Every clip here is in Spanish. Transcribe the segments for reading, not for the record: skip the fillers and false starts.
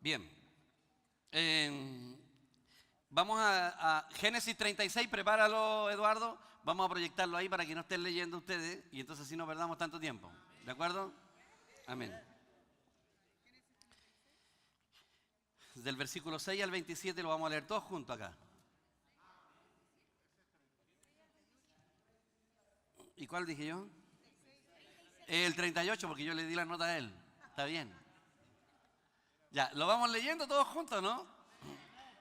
Bien. Eh, Vamos a Génesis 36, prepáralo, Eduardo. Vamos a proyectarlo ahí para que no estén leyendo ustedes y entonces así no perdamos tanto tiempo. ¿De acuerdo? Amén. Del versículo 6 al 27 lo vamos a leer todos juntos acá. ¿Y cuál dije yo? El 38, porque yo le di la nota a él. Está bien. Ya, lo vamos leyendo todos juntos, ¿no?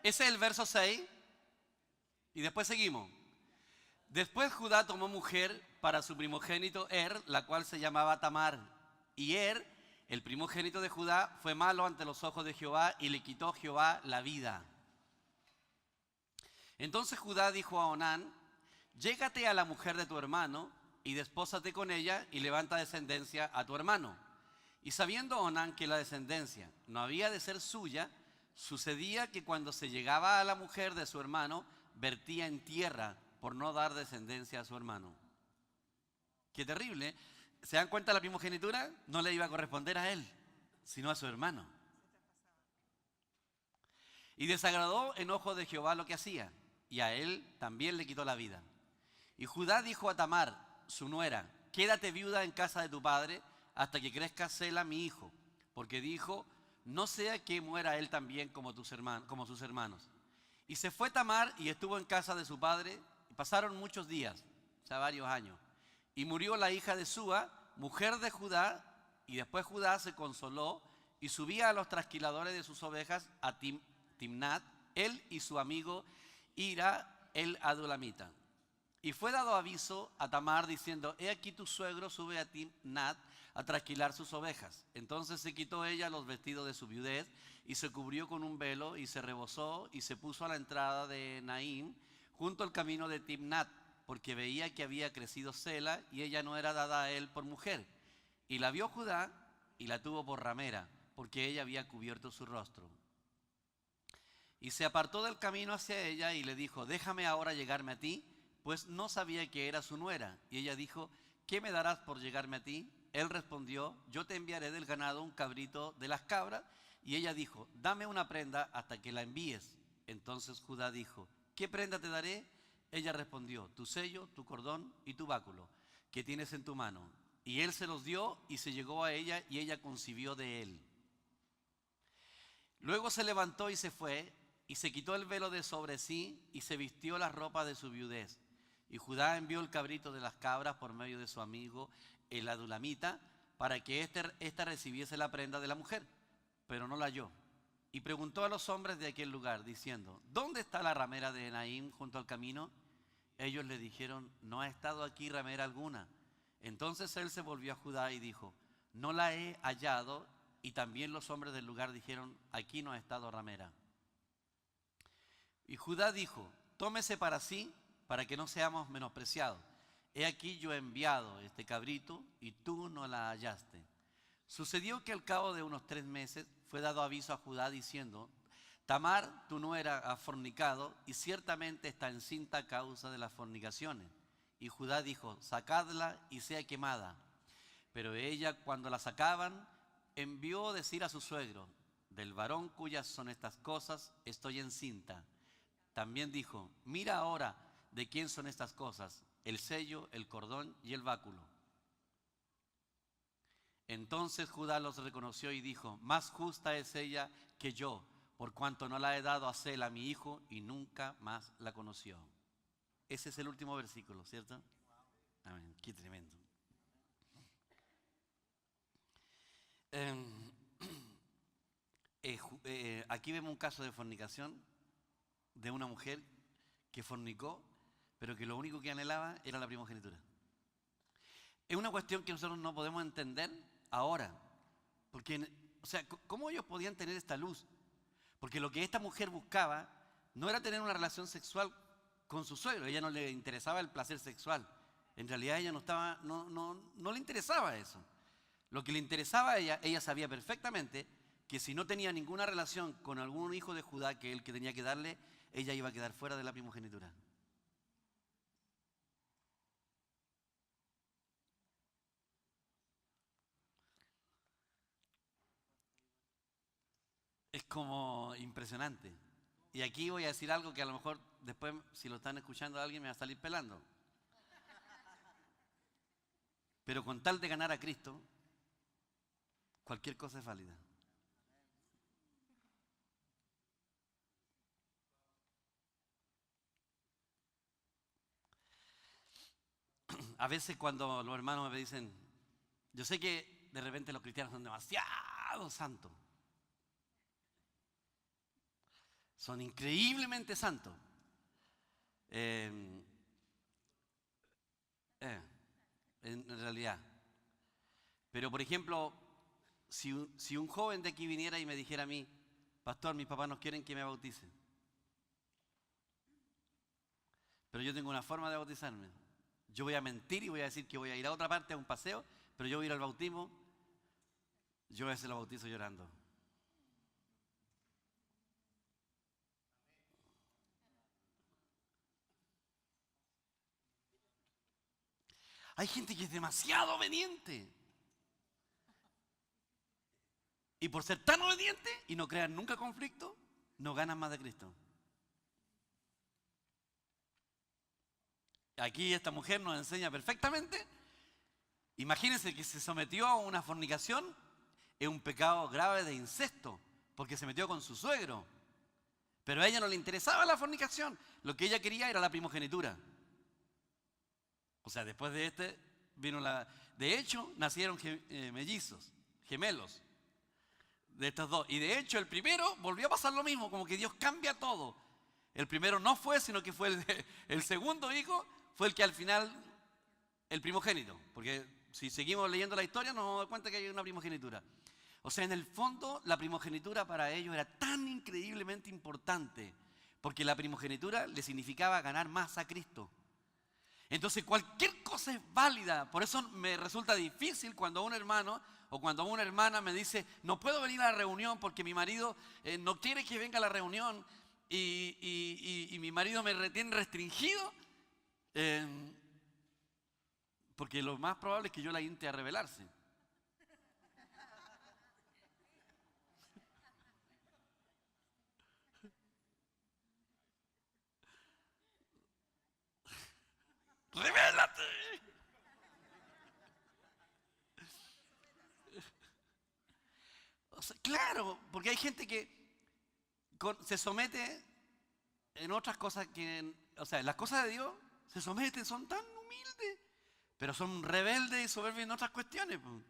Ese es el verso 6 y después seguimos. Después Judá tomó mujer para su primogénito la cual se llamaba Tamar. Y el primogénito de Judá, fue malo ante los ojos de Jehová y le quitó Jehová la vida. Entonces Judá dijo a Onán: llégate a la mujer de tu hermano y despósate con ella y levanta descendencia a tu hermano. Y sabiendo Onán que la descendencia no había de ser suya, sucedía que cuando se llegaba a la mujer de su hermano, vertía en tierra por no dar descendencia a su hermano. Qué terrible. ¿Se dan cuenta? La primogenitura no le iba a corresponder a él, sino a su hermano. Y desagradó en ojos de Jehová lo que hacía, y a él también le quitó la vida. Y Judá dijo a Tamar, su nuera: quédate viuda en casa de tu padre hasta que crezca Sela mi hijo, porque dijo: no sea que muera él también como sus hermanos. Y se fue Tamar y estuvo en casa de su padre, y pasaron muchos días, o sea, varios años. Y murió la hija de Súa, mujer de Judá, y después Judá se consoló y subía a los trasquiladores de sus ovejas a Timnat, él y su amigo Ira el Adulamita. Y fue dado aviso a Tamar diciendo: he aquí tu suegro sube a Timnat a trasquilar sus ovejas. Entonces se quitó ella los vestidos de su viudez y se cubrió con un velo y se rebozó y se puso a la entrada de Naín junto al camino de Timnat, porque veía que había crecido Sela y ella no era dada a él por mujer. Y la vio Judá y la tuvo por ramera, porque ella había cubierto su rostro. Y se apartó del camino hacia ella y le dijo: déjame ahora llegarme a ti, pues no sabía que era su nuera. Y ella dijo: ¿qué me darás por llegarme a ti? Él respondió: yo te enviaré del ganado un cabrito de las cabras. Y ella dijo: dame una prenda hasta que la envíes. Entonces Judá dijo: ¿qué prenda te daré? Ella respondió: tu sello, tu cordón y tu báculo que tienes en tu mano. Y él se los dio y se llegó a ella y ella concibió de él. Luego se levantó y se fue, y se quitó el velo de sobre sí, y se vistió la ropa de su viudez. Y Judá envió el cabrito de las cabras por medio de su amigo el adulamita, para que ésta recibiese la prenda de la mujer, pero no la halló. Y preguntó a los hombres de aquel lugar, diciendo: ¿dónde está la ramera de Enaim junto al camino? Ellos le dijeron: no ha estado aquí ramera alguna. Entonces él se volvió a Judá y dijo: no la he hallado. Y también los hombres del lugar dijeron: aquí no ha estado ramera. Y Judá dijo: tómese para sí, para que no seamos menospreciados. He aquí yo he enviado este cabrito y tú no la hallaste. Sucedió que al cabo de unos 3 meses fue dado aviso a Judá diciendo: Tamar, tu nuera, ha fornicado y ciertamente está encinta a causa de las fornicaciones. Y Judá dijo: sacadla y sea quemada. Pero ella, cuando la sacaban, envió decir a su suegro: del varón cuyas son estas cosas estoy encinta. También dijo: mira ahora de quién son estas cosas, el sello, el cordón y el báculo. Entonces Judá los reconoció y dijo: más justa es ella que yo, por cuanto no la he dado a Sela mi hijo, y nunca más la conoció. Ese es el último versículo, ¿cierto? Amén. Qué tremendo. Eh, Aquí vemos un caso de fornicación de una mujer que fornicó, pero que lo único que anhelaba era la primogenitura. Es una cuestión que nosotros no podemos entender ahora, porque, o sea, ¿cómo ellos podían tener esta luz? Porque lo que esta mujer buscaba no era tener una relación sexual con su suegro, a ella no le interesaba el placer sexual. En realidad a ella no le interesaba eso. Lo que le interesaba a ella sabía perfectamente que si no tenía ninguna relación con algún hijo de Judá que él que tenía que darle, ella iba a quedar fuera de la primogenitura. es como impresionante. Y aquí voy a decir algo que a lo mejor después, si lo están escuchando a alguien, me va a salir pelando. Pero con tal de ganar a Cristo, cualquier cosa es válida. A veces cuando los hermanos me dicen, yo sé que de repente los cristianos son demasiado santos, son increíblemente santos. Eh, en realidad. Pero por ejemplo, si un joven de aquí viniera y me dijera a mí, pastor, mis papás no quieren que me bautice, pero yo tengo una forma de bautizarme. Yo voy a mentir y voy a decir que voy a ir a otra parte a un paseo, pero yo voy a ir al bautismo, yo a ese lo bautizo llorando. Hay gente que es demasiado obediente. Y por ser tan obediente y no crear nunca conflicto, no ganan más de Cristo. Aquí esta mujer nos enseña perfectamente. Imagínense que se sometió a una fornicación, es un pecado grave de incesto, porque se metió con su suegro. Pero a ella no le interesaba la fornicación, lo que ella quería era la primogenitura. O sea, después de vino la... De hecho, nacieron mellizos, gemelos, de estos dos. Y de hecho, el primero volvió a pasar lo mismo, como que Dios cambia todo. El primero no fue, sino que fue el segundo hijo, fue el que al final, el primogénito. Porque si seguimos leyendo la historia, nos damos cuenta que hay una primogenitura. O sea, en el fondo, la primogenitura para ellos era tan increíblemente importante, porque la primogenitura le significaba ganar más a Cristo. Entonces, cualquier cosa es válida. Por eso me resulta difícil cuando un hermano o cuando una hermana me dice, no puedo venir a la reunión porque mi marido no quiere que venga a la reunión y mi marido me tiene restringido, porque lo más probable es que yo la inte a rebelarse. ¡Revélate! O sea, claro, porque hay gente que se somete en otras cosas que, o sea, las cosas de Dios se someten, son tan humildes, pero son rebeldes y soberbios en otras cuestiones. Pues.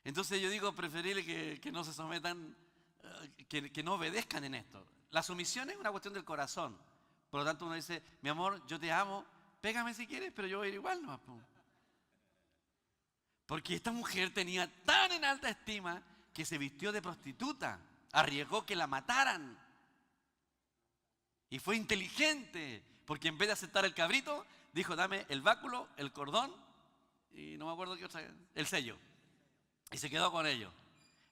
Entonces yo digo, preferible que no se sometan, que no obedezcan en esto. La sumisión es una cuestión del corazón. Por lo tanto uno dice, mi amor, yo te amo, pégame si quieres, pero yo voy a ir igual, ¿no? Porque esta mujer tenía tan en alta estima que se vistió de prostituta, arriesgó que la mataran. Y fue inteligente, porque en vez de aceptar el cabrito, dijo, dame el báculo, el cordón, y no me acuerdo qué otra, el sello. Y se quedó con ello.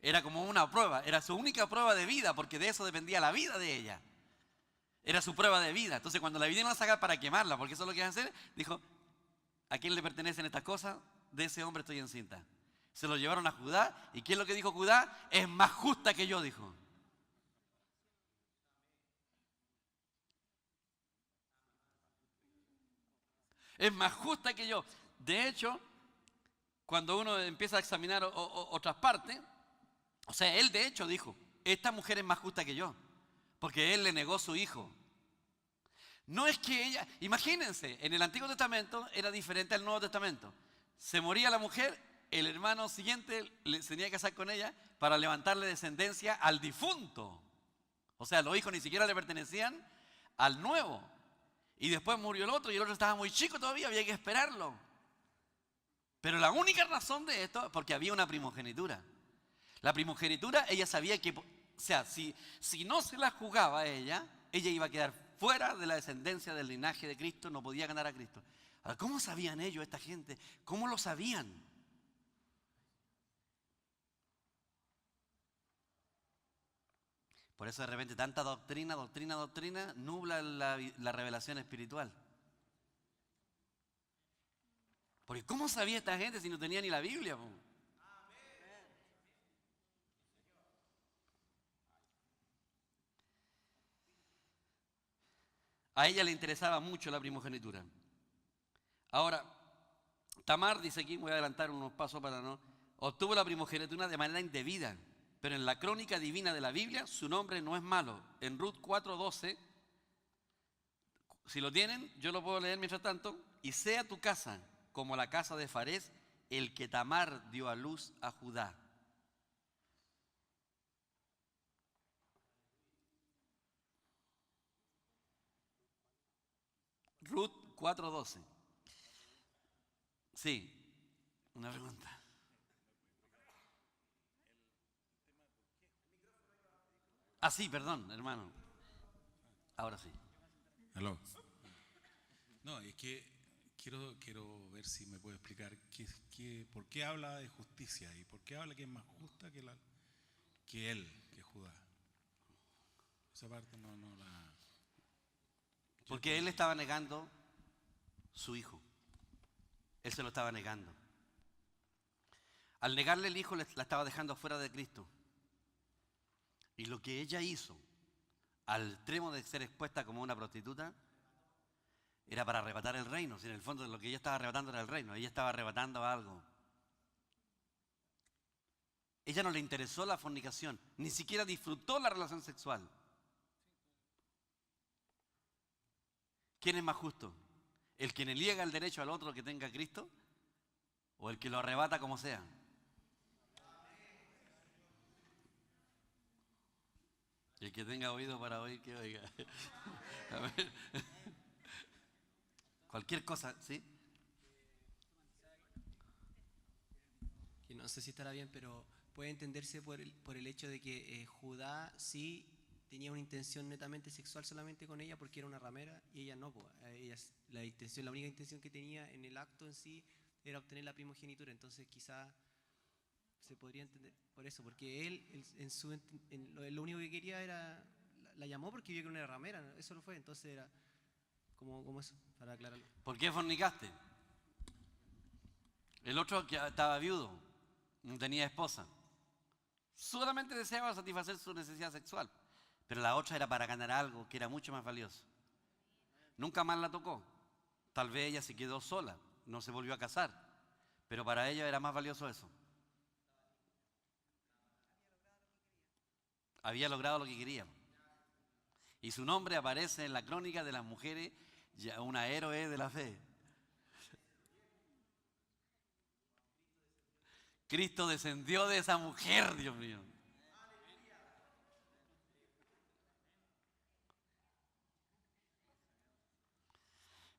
Era como una prueba, era su única prueba de vida, porque de eso dependía la vida de ella. Era su prueba de vida. Entonces cuando la vinieron a sacar para quemarla, porque eso es lo que iban a hacer, dijo, ¿a quién le pertenecen estas cosas? De ese hombre estoy encinta. Se lo llevaron a Judá, ¿y quién es lo que dijo Judá? Es más justa que yo, dijo. Es más justa que yo. De hecho, cuando uno empieza a examinar otras partes, o sea, él de hecho dijo, esta mujer es más justa que yo, porque él le negó su hijo. No es que ella, imagínense, en el Antiguo Testamento era diferente al Nuevo Testamento. Se moría la mujer, el hermano siguiente se tenía que casar con ella para levantarle descendencia al difunto. O sea, los hijos ni siquiera le pertenecían al nuevo. Y después murió el otro y el otro estaba muy chico todavía, había que esperarlo. Pero la única razón de esto es porque había una primogenitura. La primogenitura, ella sabía que, o sea, si no se la jugaba a ella iba a quedar fuera de la descendencia del linaje de Cristo, no podía ganar a Cristo. Ahora, ¿cómo sabían ellos, esta gente? ¿Cómo lo sabían? Por eso de repente tanta doctrina nubla la revelación espiritual. Porque ¿cómo sabía esta gente si no tenía ni la Biblia? Po? A ella le interesaba mucho la primogenitura. Ahora, Tamar, dice aquí, voy a adelantar unos pasos para no... Obtuvo la primogenitura de manera indebida, pero en la crónica divina de la Biblia su nombre no es malo. En Ruth 4:12, si lo tienen, yo lo puedo leer mientras tanto. Y sea tu casa como la casa de Farés, el que Tamar dio a luz a Judá. Ruth 4:12. Sí, una pregunta. Ah, sí, perdón, hermano. Ahora sí. Aló. No, es que quiero ver si me puede explicar por qué habla de justicia y por qué habla que es más justa que él, que Judá. Esa parte no la... Porque él estaba negando su hijo. Él se lo estaba negando. Al negarle el hijo, la estaba dejando fuera de Cristo. Y lo que ella hizo, al extremo de ser expuesta como una prostituta, era para arrebatar el reino. Si en el fondo lo que ella estaba arrebatando era el reino, ella estaba arrebatando algo. Ella no le interesó la fornicación, ni siquiera disfrutó la relación sexual. ¿Quién es más justo? ¿El que le niega el derecho al otro que tenga a Cristo? ¿O el que lo arrebata como sea? El que tenga oído para oír, que oiga. A ver. Cualquier cosa, ¿sí? Que no sé si estará bien, pero puede entenderse por el hecho de que Judá sí tenía una intención netamente sexual solamente con ella porque era una ramera y ella no, pues. La única intención que tenía en el acto en sí era obtener la primogenitura, entonces quizá se podría entender por eso, porque él lo único que quería era, la llamó porque vio que era una ramera, ¿no? Eso no fue, entonces era como eso, para aclararlo. ¿Por qué fornicaste? El otro que estaba viudo, no tenía esposa. Solamente deseaba satisfacer su necesidad sexual. Pero la otra era para ganar algo que era mucho más valioso. Nunca más la tocó. Tal vez ella se quedó sola, no se volvió a casar. Pero para ella era más valioso eso. Había logrado lo que quería. Y su nombre aparece en la crónica de las mujeres, ya una héroe de la fe. Cristo descendió de esa mujer, Dios mío.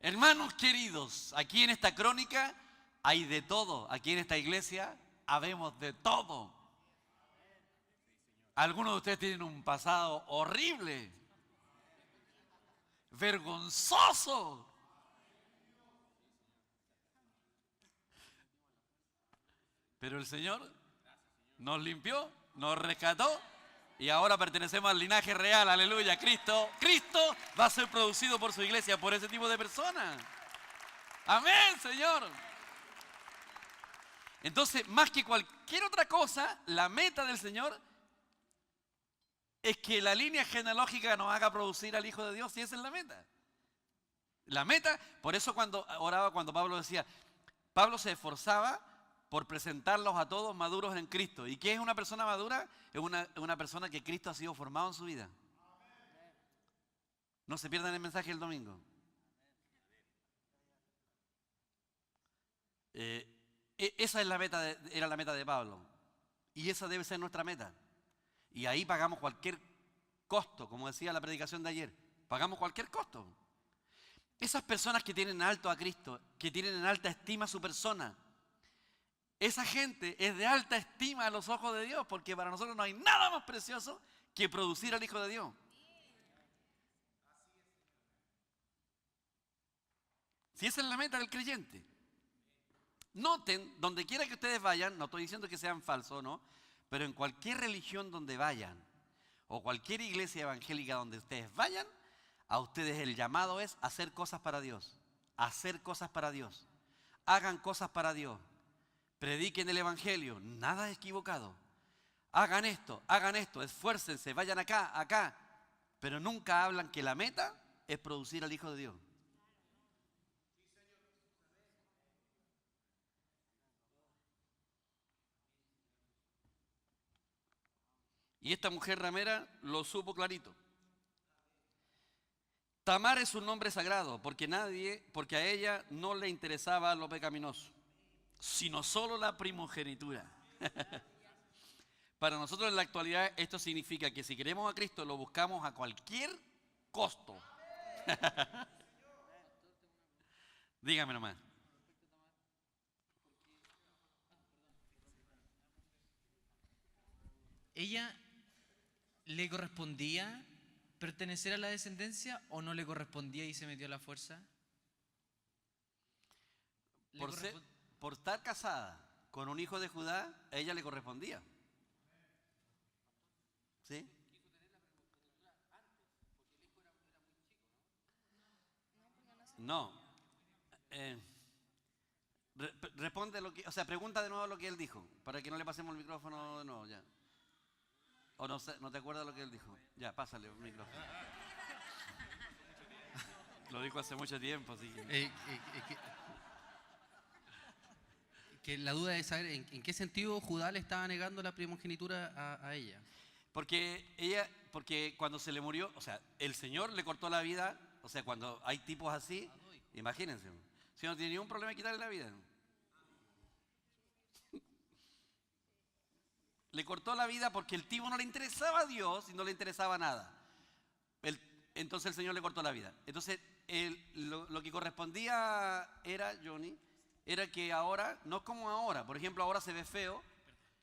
Hermanos queridos, aquí en esta crónica hay de todo. Aquí en esta iglesia habemos de todo. Algunos de ustedes tienen un pasado horrible, vergonzoso. Pero el Señor nos limpió, nos rescató y ahora pertenecemos al linaje real, aleluya. Cristo va a ser producido por su iglesia, por ese tipo de personas. Amén, Señor. Entonces, más que cualquier otra cosa, la meta del Señor es que la línea genealógica nos haga producir al Hijo de Dios, y esa es la meta. La meta, por eso cuando oraba, cuando Pablo decía, Pablo se esforzaba por presentarlos a todos maduros en Cristo. ¿Y qué es una persona madura? Es una persona que Cristo ha sido formado en su vida. No se pierdan el mensaje el domingo. Esa es la meta era la meta de Pablo. Y esa debe ser nuestra meta. Y ahí pagamos cualquier costo, como decía la predicación de ayer. Pagamos cualquier costo. Esas personas que tienen alto a Cristo, que tienen en alta estima a su persona, esa gente es de alta estima a los ojos de Dios, porque para nosotros no hay nada más precioso que producir al Hijo de Dios. Si esa es la meta del creyente. Noten, donde quiera que ustedes vayan, no estoy diciendo que sean falsos, ¿no? Pero en cualquier religión donde vayan, o cualquier iglesia evangélica donde ustedes vayan, a ustedes el llamado es hacer cosas para Dios. Hacer cosas para Dios. Hagan cosas para Dios. Prediquen el evangelio, nada es equivocado. Hagan esto, esfuércense, vayan acá, pero nunca hablan que la meta es producir al Hijo de Dios. Y esta mujer ramera lo supo clarito. Tamar es un nombre sagrado porque a ella no le interesaba lo pecaminoso, sino solo la primogenitura. Para nosotros en la actualidad esto significa que si queremos a Cristo lo buscamos a cualquier costo. Dígame nomás. ¿Ella le correspondía pertenecer a la descendencia o no le correspondía y se metió a la fuerza? Por estar casada con un hijo de Judá, a ella le correspondía. ¿Sí? No. Responde lo que, o sea, pregunta de nuevo lo que él dijo, para que no le pasemos el micrófono de nuevo, ya. O no te acuerdas lo que él dijo. Ya, pásale el micrófono. Lo dijo hace mucho tiempo, así que... Que la duda es saber en qué sentido Judá le estaba negando la primogenitura a ella. Porque cuando se le murió, o sea, el Señor le cortó la vida, o sea, cuando hay tipos así, imagínense, si no tiene ningún problema en quitarle la vida. Le cortó la vida porque el tipo no le interesaba a Dios y no le interesaba nada. Entonces el Señor le cortó la vida. Entonces lo que correspondía era, Johnny, era que ahora, no como ahora, por ejemplo, ahora se ve feo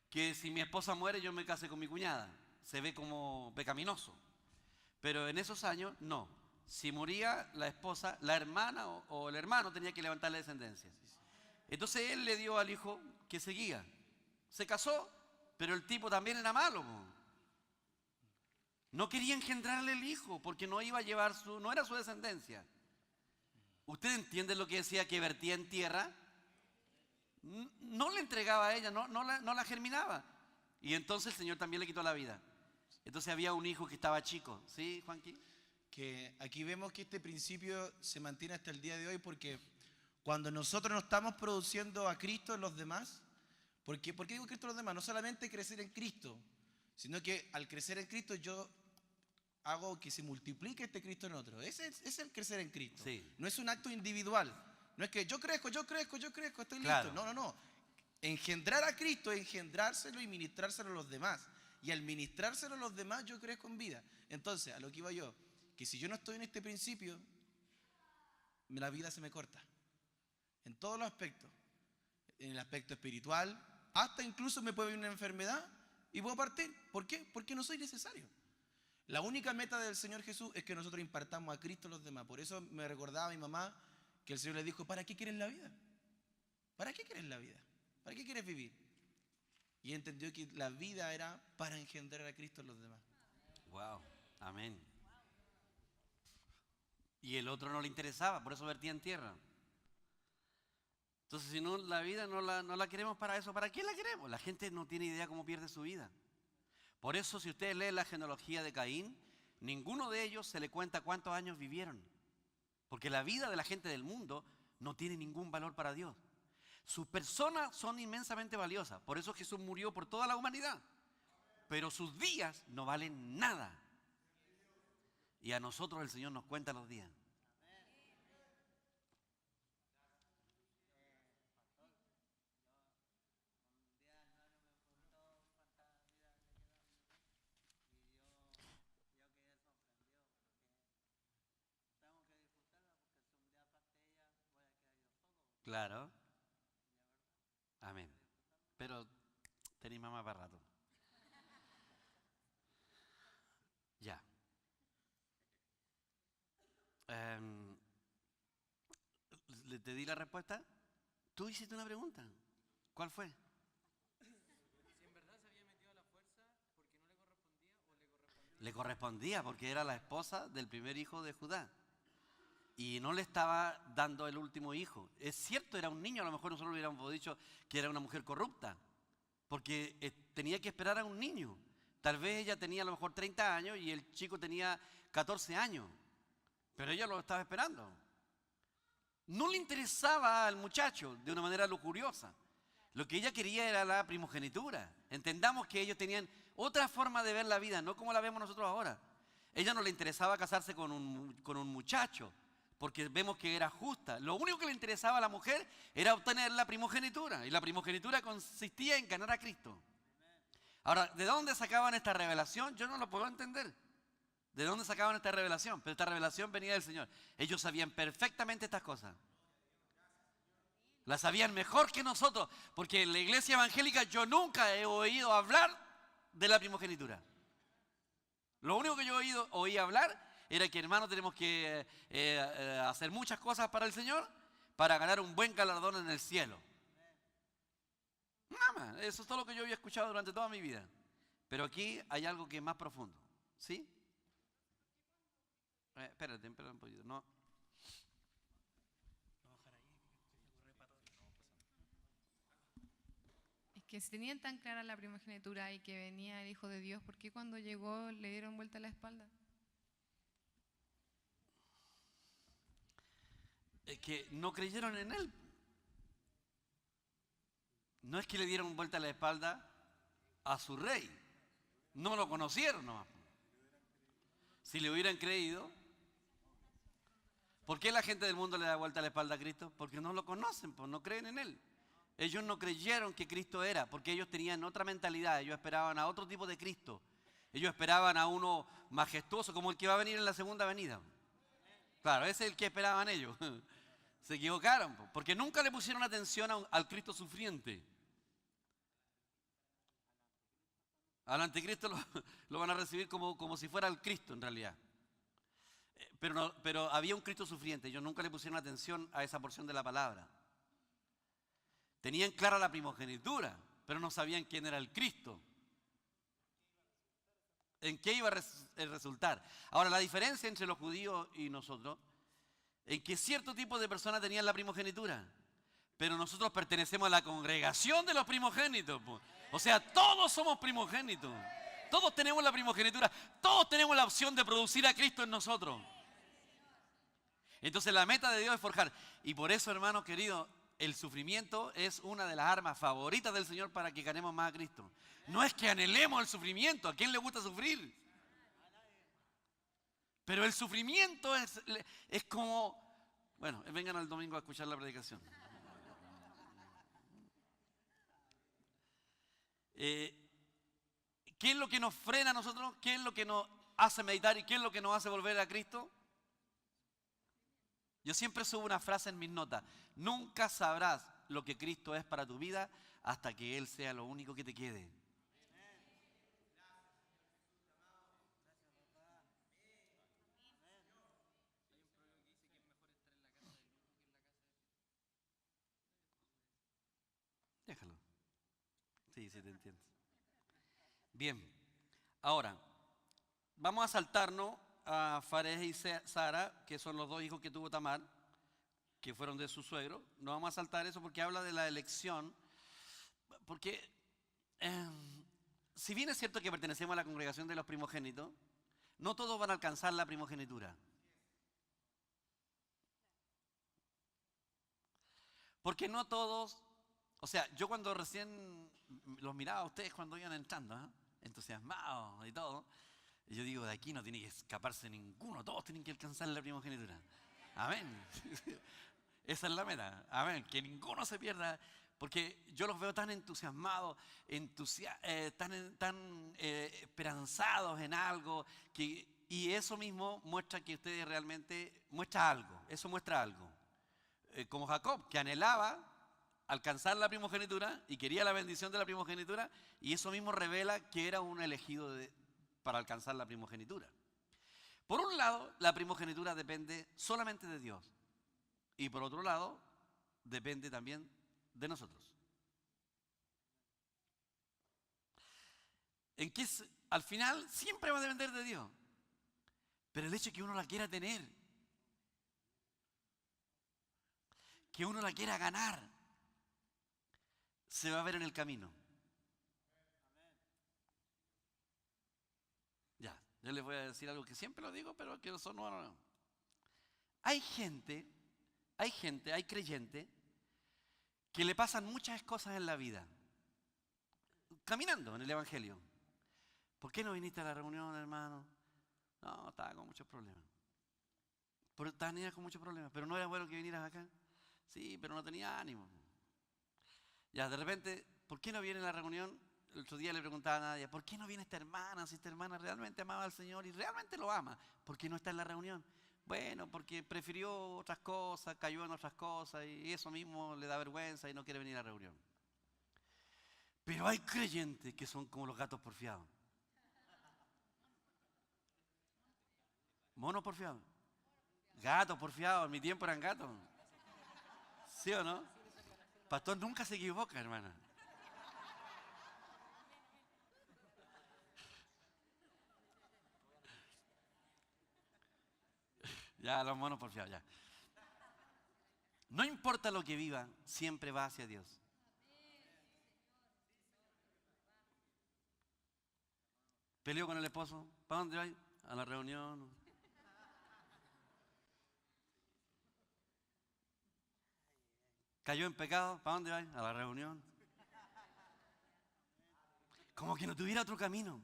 que si mi esposa muere yo me case con mi cuñada. Se ve como pecaminoso. Pero en esos años, no. Si moría la esposa, la hermana o el hermano tenía que levantar la descendencia. Entonces él le dio al hijo que seguía. Se casó, pero el tipo también era malo. No quería engendrarle el hijo porque no iba a llevar no era su descendencia. ¿Usted entiende lo que decía que vertía en tierra? No le entregaba a ella, no la germinaba. Y entonces el Señor también le quitó la vida. Entonces había un hijo que estaba chico. ¿Sí, Juanqui? Que aquí vemos que este principio se mantiene hasta el día de hoy porque cuando nosotros no estamos produciendo a Cristo en los demás, ¿por qué digo Cristo en los demás? No solamente crecer en Cristo, sino que al crecer en Cristo yo hago que se multiplique este Cristo en otro. Ese es el crecer en Cristo. Sí. No es un acto individual. No es que yo crezco, estoy Claro. listo. No. Engendrar a Cristo, engendrárselo y ministrárselo a los demás. Y al ministrárselo a los demás yo crezco en vida. Entonces, a lo que iba yo, que si yo no estoy en este principio, la vida se me corta. En todos los aspectos. En el aspecto espiritual, hasta incluso me puede venir una enfermedad y puedo partir. ¿Por qué? Porque no soy necesario. La única meta del Señor Jesús es que nosotros impartamos a Cristo a los demás. Por eso me recordaba a mi mamá que el Señor le dijo, ¿para qué quieres la vida? ¿Para qué quieres la vida? ¿Para qué quieres vivir? Y entendió que la vida era para engendrar a Cristo en los demás. Wow, amén. Y el otro no le interesaba, por eso vertía en tierra. Entonces, si no, la vida no la queremos para eso, ¿para qué la queremos? La gente no tiene idea cómo pierde su vida. Por eso, si ustedes leen la genealogía de Caín, ninguno de ellos se le cuenta cuántos años vivieron. Porque la vida de la gente del mundo no tiene ningún valor para Dios. Sus personas son inmensamente valiosas. Por eso Jesús murió por toda la humanidad. Pero sus días no valen nada. Y a nosotros el Señor nos cuenta los días. Claro. Amén. Pero tenéis mamá para rato. Ya. ¿Te di la respuesta? Tú hiciste una pregunta. ¿Cuál fue? Le correspondía porque era la esposa del primer hijo de Judá. Y no le estaba dando el último hijo. Es cierto, era un niño, a lo mejor nosotros hubiéramos dicho que era una mujer corrupta, porque tenía que esperar a un niño. Tal vez ella tenía a lo mejor 30 años y el chico tenía 14 años. Pero ella lo estaba esperando. No le interesaba al muchacho de una manera lujuriosa. Lo que ella quería era la primogenitura. Entendamos que ellos tenían otra forma de ver la vida, no como la vemos nosotros ahora. Ella no le interesaba casarse con un muchacho, porque vemos que era justa. Lo único que le interesaba a la mujer era obtener la primogenitura. Y la primogenitura consistía en ganar a Cristo. Ahora, ¿de dónde sacaban esta revelación? Yo no lo puedo entender. ¿De dónde sacaban esta revelación? Pero esta revelación venía del Señor. Ellos sabían perfectamente estas cosas. Las sabían mejor que nosotros, porque en la iglesia evangélica yo nunca he oído hablar de la primogenitura. Lo único que yo oí hablar era que, hermano, tenemos que hacer muchas cosas para el Señor para ganar un buen galardón en el cielo. Nada más, eso es todo lo que yo había escuchado durante toda mi vida. Pero aquí hay algo que es más profundo. ¿Sí? Espérate un poquito. No. Es que si tenían tan clara la primogenitura y que venía el Hijo de Dios, ¿por qué cuando llegó le dieron vuelta a la espalda? Es que no creyeron en Él. No es que le dieron vuelta a la espalda a su rey. No lo conocieron nomás. Si le hubieran creído, ¿por qué la gente del mundo le da vuelta a la espalda a Cristo? Porque no lo conocen, pues no creen en Él. Ellos no creyeron que Cristo era, porque ellos tenían otra mentalidad. Ellos esperaban a otro tipo de Cristo. Ellos esperaban a uno majestuoso, como el que va a venir en la segunda venida. Claro, ese es el que esperaban ellos. Se equivocaron, porque nunca le pusieron atención al Cristo sufriente. Al anticristo lo van a recibir como si fuera el Cristo en realidad. Pero había un Cristo sufriente. Ellos nunca le pusieron atención a esa porción de la palabra. Tenían clara la primogenitura, pero no sabían quién era el Cristo. ¿En qué iba a resultar? Ahora, la diferencia entre los judíos y nosotros, en que cierto tipo de personas tenían la primogenitura, pero nosotros pertenecemos a la congregación de los primogénitos. O sea, todos somos primogénitos. Todos tenemos la primogenitura. Todos tenemos la opción de producir a Cristo en nosotros. Entonces la meta de Dios es forjar. Y por eso, hermanos queridos, el sufrimiento es una de las armas favoritas del Señor para que ganemos más a Cristo. No es que anhelemos el sufrimiento. ¿A quién le gusta sufrir? Pero el sufrimiento es como... Bueno, vengan al domingo a escuchar la predicación. ¿Qué es lo que nos frena a nosotros? ¿Qué es lo que nos hace meditar y qué es lo que nos hace volver a Cristo? Yo siempre subo una frase en mis notas. Nunca sabrás lo que Cristo es para tu vida hasta que Él sea lo único que te quede. Déjalo. Sí, sí te entiendo. Bien, ahora, vamos a saltarnos a Fares y Sara, que son los dos hijos que tuvo Tamar, que fueron de su suegro. No vamos a saltar eso porque habla de la elección. Porque, si bien es cierto que pertenecemos a la congregación de los primogénitos, no todos van a alcanzar la primogenitura. Porque no todos, o sea, yo cuando recién los miraba a ustedes cuando iban entrando, entusiasmados y todo, yo digo, de aquí no tiene que escaparse ninguno, todos tienen que alcanzar la primogenitura. Amén. Esa es la meta. Amén. Que ninguno se pierda, porque yo los veo tan entusiasmados, tan esperanzados en algo, y eso mismo muestra que ustedes realmente, muestra algo, eso muestra algo. Como Jacob, que anhelaba alcanzar la primogenitura y quería la bendición de la primogenitura, y eso mismo revela que era un elegido para alcanzar la primogenitura. Por un lado, la primogenitura depende solamente de Dios, y por otro lado, depende también de nosotros. Al final siempre va a depender de Dios, pero el hecho de que uno la quiera tener, que uno la quiera ganar, se va a ver en el camino. Ya, yo les voy a decir algo que siempre lo digo, pero que eso no. Hay gente, hay creyentes que le pasan muchas cosas en la vida, caminando en el Evangelio. ¿Por qué no viniste a la reunión, hermano? No, estaba con muchos problemas. Tenías con muchos problemas, pero no era bueno que vinieras acá. Sí, pero no tenía ánimo. Ya, de repente, ¿por qué no viene a la reunión? El otro día le preguntaba a Nadia, ¿por qué no viene esta hermana? Si esta hermana realmente amaba al Señor y realmente lo ama, ¿por qué no está en la reunión? Bueno, porque prefirió otras cosas, cayó en otras cosas y eso mismo le da vergüenza y no quiere venir a la reunión. Pero hay creyentes que son como los gatos porfiados. Monos porfiados. Gatos porfiados, en mi tiempo eran gatos. ¿Sí o no? Pastor nunca se equivoca, hermana. Ya, los monos porfiados, ya. No importa lo que viva, siempre va hacia Dios. Peleó con el esposo. ¿Para dónde va? A la reunión. Cayó en pecado. ¿Para dónde va? A la reunión. Como que no tuviera otro camino.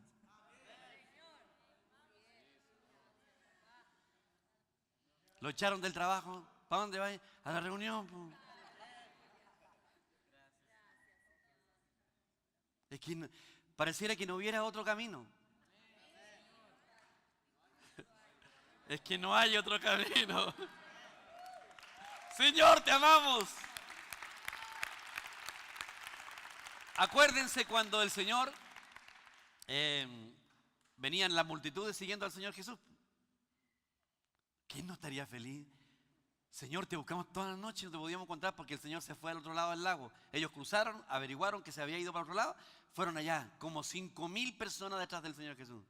Lo echaron del trabajo. ¿Para dónde va? A la reunión. Es que pareciera que no hubiera otro camino. Es que no hay otro camino. Señor, te amamos. Acuérdense cuando el Señor venían las multitudes siguiendo al Señor Jesús. ¿Quién no estaría feliz? Señor, te buscamos toda la noche y no te podíamos encontrar porque el Señor se fue al otro lado del lago. Ellos cruzaron, averiguaron que se había ido para otro lado, fueron allá, como 5.000 personas detrás del Señor Jesús.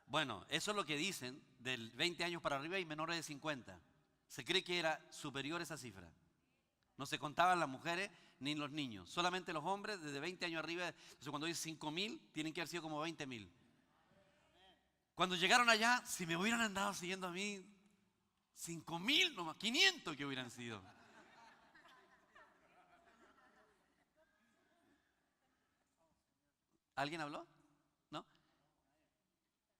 Bueno, eso es lo que dicen, del 20 años para arriba y menores de 50. Se cree que era superior esa cifra. No se contaban las mujeres ni los niños, solamente los hombres desde 20 años arriba. Entonces cuando dice 5.000, tienen que haber sido como 20.000. Cuando llegaron allá, si me hubieran andado siguiendo a mí, 5.000 nomás, 500 que hubieran sido. ¿Alguien habló? ¿No?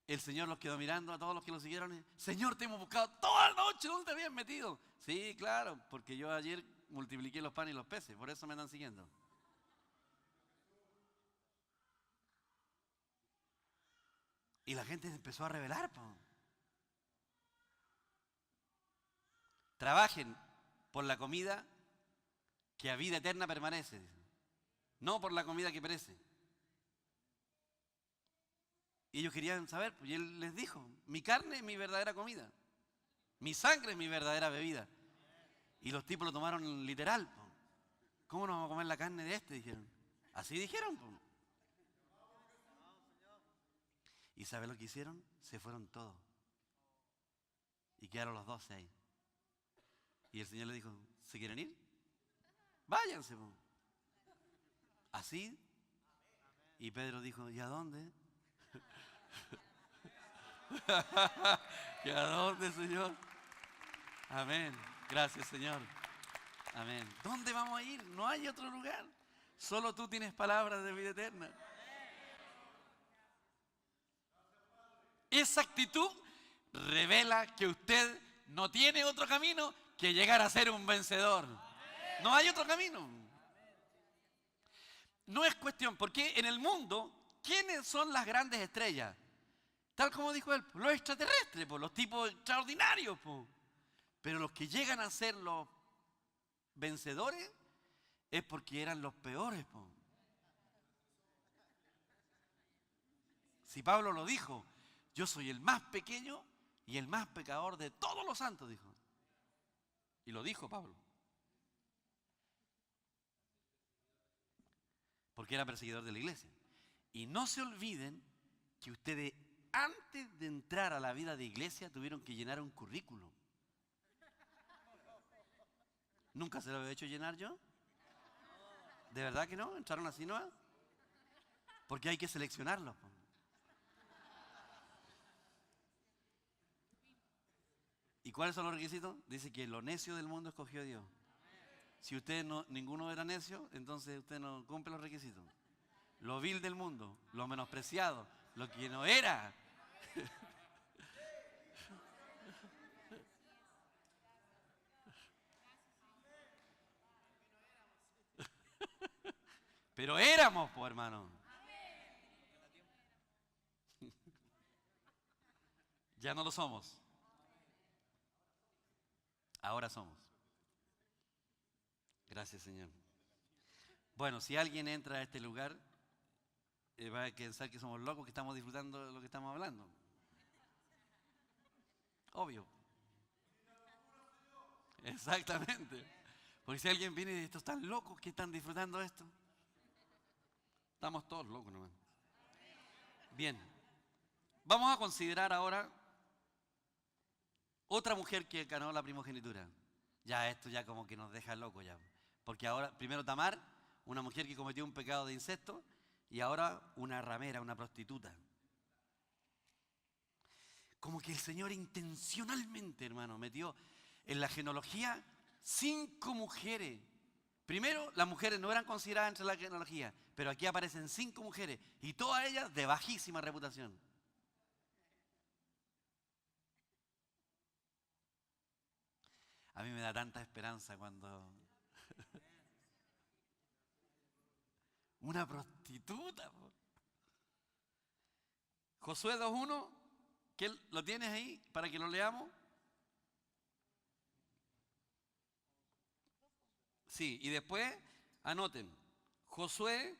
El Señor los quedó mirando a todos los que lo siguieron. Señor, te hemos buscado toda la noche, ¿dónde te habías metido? Sí, claro, porque yo ayer multipliqué los panes y los peces, por eso me andan siguiendo. Y la gente empezó a rebelar. Trabajen por la comida que a vida eterna permanece, no por la comida que perece. Y ellos querían saber, y Él les dijo, mi carne es mi verdadera comida, mi sangre es mi verdadera bebida. Y los tipos lo tomaron literal. ¿Cómo nos vamos a comer la carne de este? Dijeron. Así dijeron. ¿Y sabe lo que hicieron? Se fueron todos. Y quedaron los 12 ahí. Y el Señor le dijo, ¿se quieren ir? Váyanse. Así. Y Pedro dijo, ¿y a dónde? ¿Y a dónde, Señor? Amén. Gracias, Señor. Amén. ¿Dónde vamos a ir? No hay otro lugar. Solo tú tienes palabras de vida eterna. Esa actitud revela que usted no tiene otro camino que llegar a ser un vencedor. No hay otro camino. No es cuestión, porque en el mundo, ¿quiénes son las grandes estrellas? Tal como dijo él, los extraterrestres, los tipos extraordinarios. Pero los que llegan a ser los vencedores es porque eran los peores. Si Pablo lo dijo, yo soy el más pequeño y el más pecador de todos los santos, dijo. Y lo dijo Pablo. Porque era perseguidor de la iglesia. Y no se olviden que ustedes, antes de entrar a la vida de iglesia, tuvieron que llenar un currículum. ¿Nunca se lo había hecho llenar yo? ¿De verdad que no? ¿Entraron así, no? Porque hay que seleccionarlos. cuáles son los requisitos? Dice que lo necio del mundo escogió Dios. Si usted ninguno era necio, entonces usted no cumple los requisitos. Lo vil del mundo, lo menospreciado, lo que no era. Pero éramos, pues, hermano. Ya no lo somos. Ahora somos. Gracias, Señor. Bueno, si alguien entra a este lugar, va a pensar que somos locos, que estamos disfrutando de lo que estamos hablando. Obvio. Exactamente. Porque si alguien viene y dice, estos están locos, que están disfrutando esto. Estamos todos locos nomás. Bien. Vamos a considerar ahora otra mujer que ganó la primogenitura. Ya esto ya como que nos deja locos ya. Porque ahora, primero Tamar, una mujer que cometió un pecado de incesto, y ahora una ramera, una prostituta. Como que el Señor intencionalmente, hermano, metió en la genealogía 5 mujeres. Primero, las mujeres no eran consideradas entre la genealogía, pero aquí aparecen 5 mujeres, y todas ellas de bajísima reputación. A mí me da tanta esperanza cuando una prostituta. Josué 2:1, ¿qué lo tienes ahí para que lo leamos? Sí, y después anoten, Josué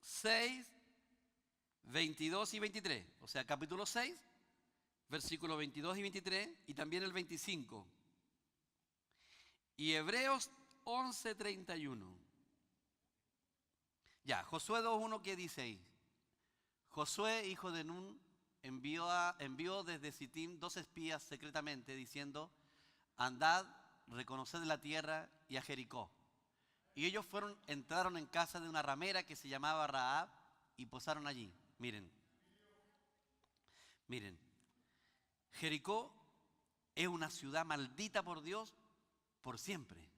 6, 22 y 23, o sea, capítulo 6, versículos 22 y 23, y también el 25. Y Hebreos 11, 31. Ya, Josué 2:1, ¿qué dice ahí? Josué, hijo de Nun, envió desde Sittim 2 espías secretamente, diciendo, andad, reconoced la tierra y a Jericó. Y ellos entraron en casa de una ramera que se llamaba Rahab y posaron allí. Miren, Jericó es una ciudad maldita por Dios por siempre.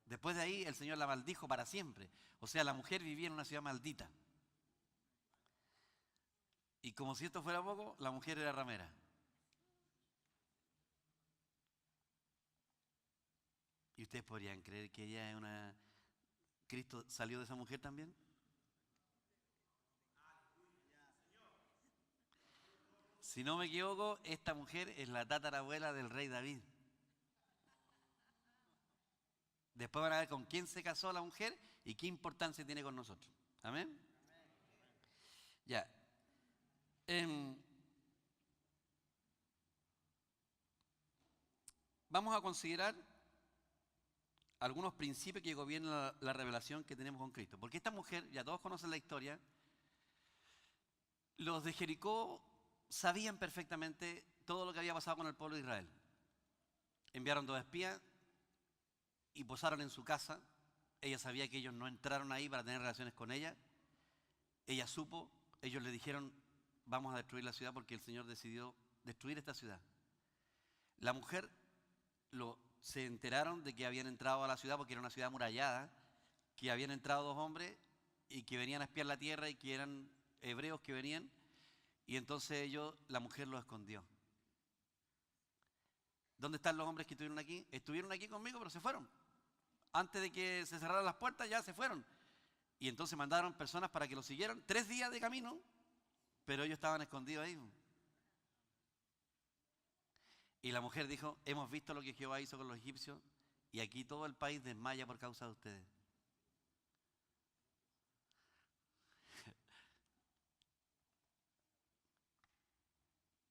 Después de ahí el Señor la maldijo para siempre. O sea, la mujer vivía en una ciudad maldita. Y como si esto fuera poco, la mujer era ramera. ¿Y ustedes podrían creer que ella es una... Cristo salió de esa mujer también? Si no me equivoco, esta mujer es la tatarabuela del rey David. Después van a ver con quién se casó la mujer y qué importancia tiene con nosotros. Amén. Ya. Vamos a considerar algunos principios que gobiernan la revelación que tenemos con Cristo. Porque esta mujer, ya todos conocen la historia, los de Jericó sabían perfectamente todo lo que había pasado con el pueblo de Israel. Enviaron 2 espías y posaron en su casa. Ella sabía que ellos no entraron ahí para tener relaciones con ella. Ella supo, ellos le dijeron, vamos a destruir la ciudad porque el Señor decidió destruir esta ciudad. La mujer se enteraron de que habían entrado a la ciudad porque era una ciudad amurallada, que habían entrado 2 hombres y que venían a espiar la tierra y que eran hebreos que venían, y entonces la mujer los escondió. ¿Dónde están los hombres que estuvieron aquí? Estuvieron aquí conmigo, pero se fueron. Antes de que se cerraran las puertas, ya se fueron. Y entonces mandaron personas para que los siguieran. 3 días de camino, pero ellos estaban escondidos ahí. Y la mujer dijo, hemos visto lo que Jehová hizo con los egipcios, y aquí todo el país desmaya por causa de ustedes.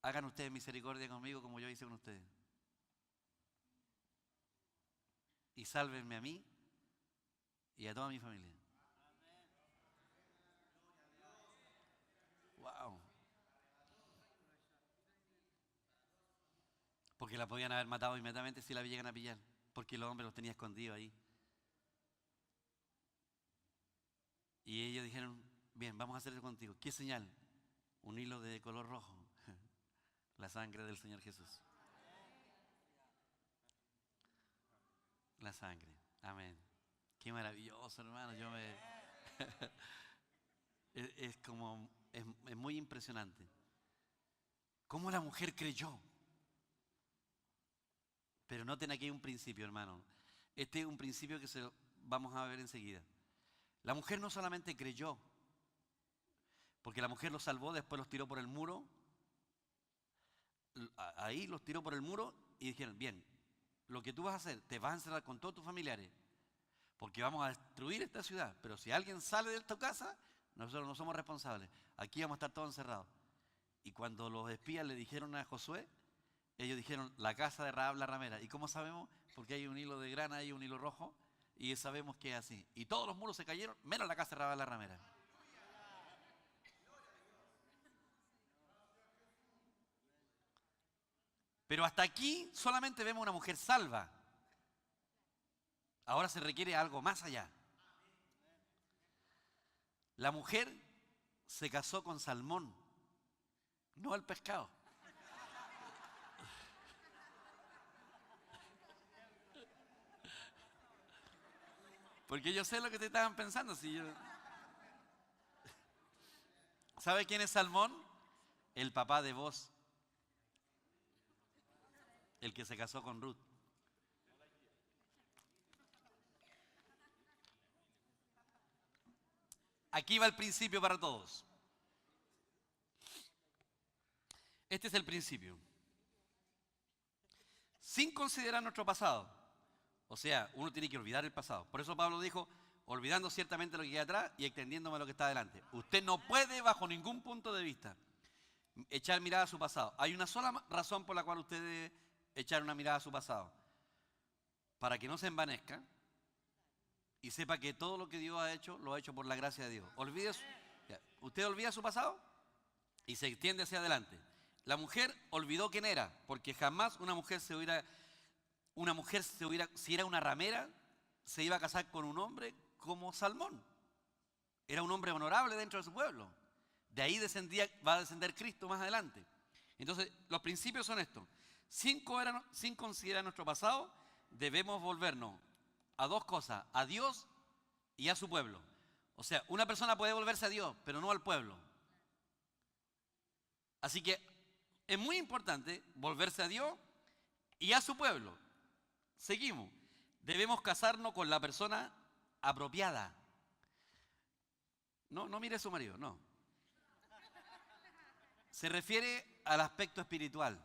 Hagan ustedes misericordia conmigo como yo hice con ustedes. Y sálvenme a mí y a toda mi familia. Wow. Porque la podían haber matado inmediatamente si la llegan a pillar. Porque los hombres los tenían escondidos ahí. Y ellos dijeron, bien, vamos a hacer eso contigo. ¿Qué señal? Un hilo de color rojo. La sangre del Señor Jesús. La sangre. Amén. Qué maravilloso, hermano. Es como, es muy impresionante. ¿Cómo la mujer creyó? Pero noten aquí un principio, hermano. Este es un principio que vamos a ver enseguida. La mujer no solamente creyó, porque la mujer los salvó, después los tiró por el muro. Ahí los tiró por el muro y dijeron, bien, lo que tú vas a hacer, te vas a encerrar con todos tus familiares, porque vamos a destruir esta ciudad. Pero si alguien sale de tu casa, nosotros no somos responsables. Aquí vamos a estar todos encerrados. Y cuando los espías le dijeron a Josué, ellos dijeron, la casa de Rahab la ramera. ¿Y cómo sabemos? Porque hay un hilo de grana, hay un hilo rojo, y sabemos que es así. Y todos los muros se cayeron, menos la casa de Rahab la ramera. Pero hasta aquí solamente vemos una mujer salva. Ahora se requiere algo más allá. La mujer se casó con Salmón, no el pescado. Porque yo sé lo que te estaban pensando. ¿Sabe quién es Salmón? El papá de Boaz, el que se casó con Ruth. Aquí va el principio para todos. Este es el principio. Sin considerar nuestro pasado. O sea, uno tiene que olvidar el pasado. Por eso Pablo dijo, olvidando ciertamente lo que queda atrás y extendiéndome a lo que está adelante. Usted no puede, bajo ningún punto de vista, echar mirada a su pasado. Hay una sola razón por la cual usted debe echar una mirada a su pasado. Para que no se envanezca y sepa que todo lo que Dios ha hecho, lo ha hecho por la gracia de Dios. Usted olvida su pasado y se extiende hacia adelante. La mujer olvidó quién era, porque jamás si era una ramera, se iba a casar con un hombre como Salmón. Era un hombre honorable dentro de su pueblo. De ahí va a descender Cristo más adelante. Entonces, los principios son estos. Sin considerar nuestro pasado, debemos volvernos a dos cosas, a Dios y a su pueblo. O sea, una persona puede volverse a Dios, pero no al pueblo. Así que es muy importante volverse a Dios y a su pueblo. Seguimos. Debemos casarnos con la persona apropiada. No mire a su marido, no. Se refiere al aspecto espiritual.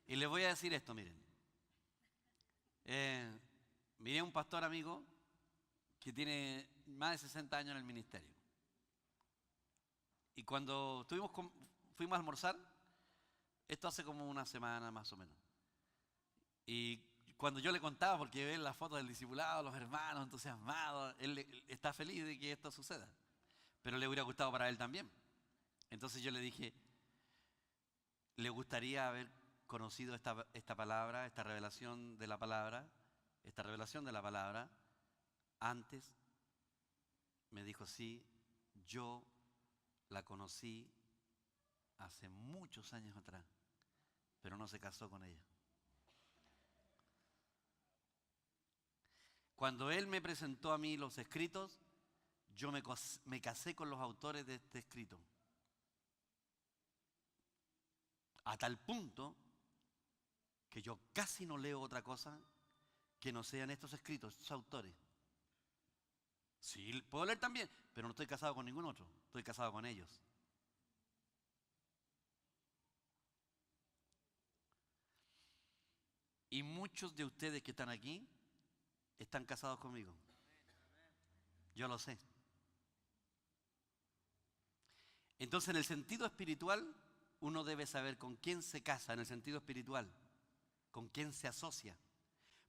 Y les voy a decir esto, miren. Miré a un pastor amigo que tiene más de 60 años en el ministerio. Y cuando fuimos a almorzar, esto hace como una semana más o menos. Y cuando yo le contaba, porque ve las fotos del discipulado, los hermanos entusiasmados, él está feliz de que esto suceda. Pero le hubiera gustado para él también. Entonces yo le dije, ¿le gustaría haber conocido esta palabra, esta revelación de la palabra, antes? Me dijo, sí, yo la conocí hace muchos años atrás, pero no se casó con ella. Cuando él me presentó a mí los escritos, yo me casé con los autores de este escrito. A tal punto que yo casi no leo otra cosa que no sean estos escritos, estos autores. Sí, puedo leer también, pero no estoy casado con ningún otro, estoy casado con ellos. Y muchos de ustedes que están aquí están casados conmigo. Yo lo sé. Entonces, en el sentido espiritual, uno debe saber con quién se casa, en el sentido espiritual, con quién se asocia.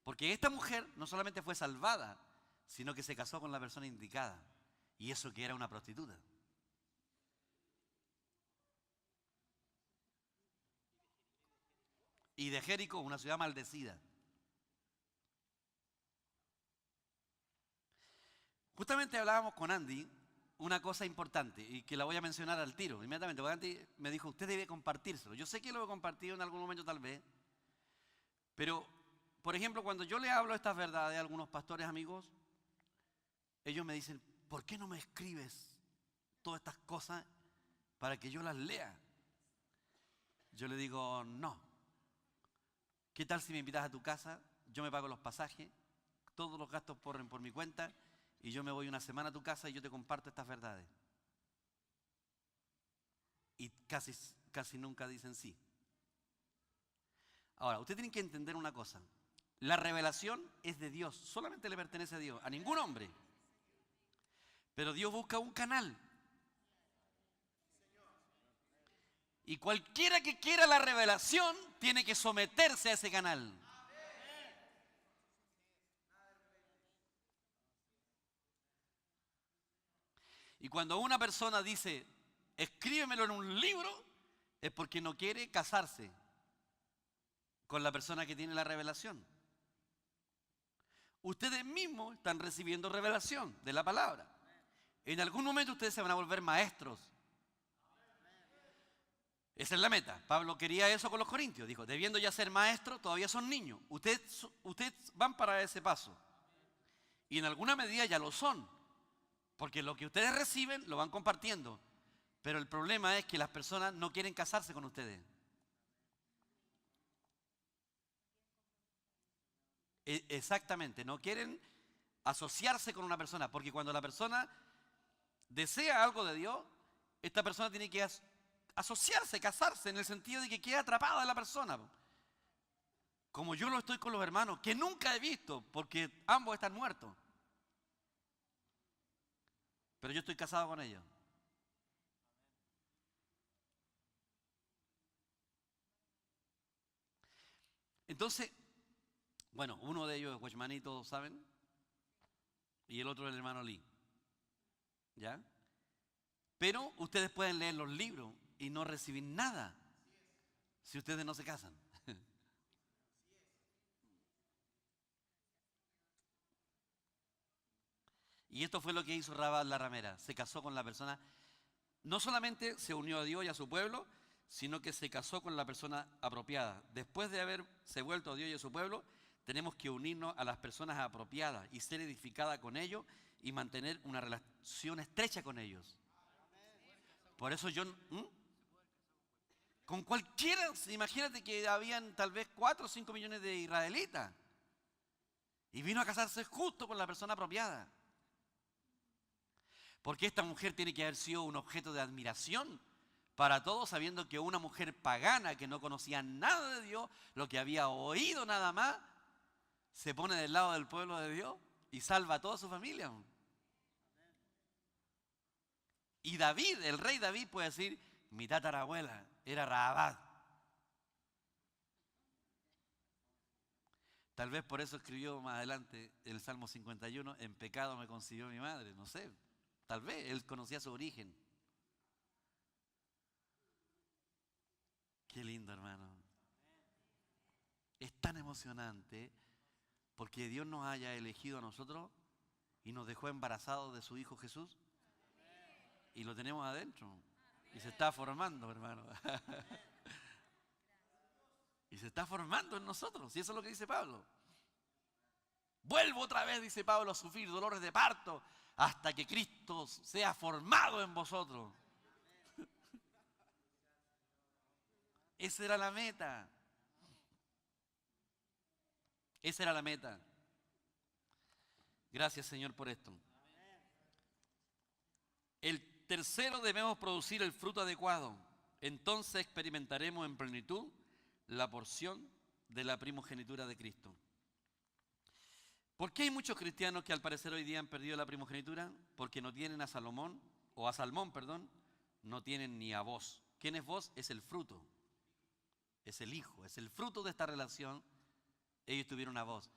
Porque esta mujer no solamente fue salvada, sino que se casó con la persona indicada. Y eso que era una prostituta. Y de Jericó, una ciudad maldecida. Justamente hablábamos con Andy una cosa importante y que la voy a mencionar al tiro, inmediatamente, porque Andy me dijo, usted debe compartírselo. Yo sé que lo he compartido en algún momento tal vez, pero por ejemplo, cuando yo le hablo estas verdades a algunos pastores amigos, ellos me dicen, ¿por qué no me escribes todas estas cosas para que yo las lea? Yo le digo, no. ¿Qué tal si me invitas a tu casa? Yo me pago los pasajes, todos los gastos corren por mi cuenta y yo me voy una semana a tu casa y yo te comparto estas verdades. Y casi nunca dicen sí. Ahora, usted tiene que entender una cosa. La revelación es de Dios, solamente le pertenece a Dios, a ningún hombre. Pero Dios busca un canal. Y cualquiera que quiera la revelación tiene que someterse a ese canal. Y cuando una persona dice, escríbemelo en un libro, es porque no quiere casarse con la persona que tiene la revelación. Ustedes mismos están recibiendo revelación de la palabra. En algún momento ustedes se van a volver maestros. Esa es la meta. Pablo quería eso con los corintios. Dijo, debiendo ya ser maestros, todavía son niños. Ustedes van para ese paso. Y en alguna medida ya lo son. Porque lo que ustedes reciben lo van compartiendo. Pero el problema es que las personas no quieren casarse con ustedes. Exactamente, no quieren asociarse con una persona. Porque cuando la persona desea algo de Dios, esta persona tiene que asociarse, casarse, en el sentido de que queda atrapada en la persona. Como yo lo estoy con los hermanos, que nunca he visto, porque ambos están muertos. Pero yo estoy casado con ellos. Entonces, bueno, uno de ellos es Guachmaní, todos saben, y el otro es el hermano Lee. ¿Ya? Pero ustedes pueden leer los libros y no recibir nada si ustedes no se casan. Y esto fue lo que hizo Rabad la ramera. Se casó con la persona, no solamente se unió a Dios y a su pueblo, sino que se casó con la persona apropiada. Después de haberse vuelto a Dios y a su pueblo, tenemos que unirnos a las personas apropiadas y ser edificada con ellos y mantener una relación estrecha con ellos. Por eso yo... Con cualquiera, imagínate que habían tal vez 4 o 5 millones de israelitas. Y vino a casarse justo con la persona apropiada. Porque esta mujer tiene que haber sido un objeto de admiración para todos, sabiendo que una mujer pagana que no conocía nada de Dios, lo que había oído nada más, se pone del lado del pueblo de Dios y salva a toda su familia. Y David, el rey David, puede decir, mi tatarabuela era Rahab. Tal vez por eso escribió más adelante el Salmo 51, en pecado me concibió mi madre, no sé. Tal vez él conocía su origen. Qué lindo, hermano. Es tan emocionante porque Dios nos haya elegido a nosotros y nos dejó embarazados de su Hijo Jesús. Y lo tenemos adentro. Y se está formando, hermano. Y se está formando en nosotros. Y eso es lo que dice Pablo. Vuelvo otra vez, dice Pablo, a sufrir dolores de parto hasta que Cristo sea formado en vosotros. Esa era la meta. Esa era la meta. Gracias, Señor, por esto. El tercero, debemos producir el fruto adecuado. Entonces experimentaremos en plenitud la porción de la primogenitura de Cristo. ¿Por qué hay muchos cristianos que al parecer hoy día han perdido la primogenitura? Porque no tienen a Salmón, no tienen ni a Booz. ¿Quién es Booz? Es el fruto. Es el hijo, es el fruto de esta relación. Ellos tuvieron a Booz.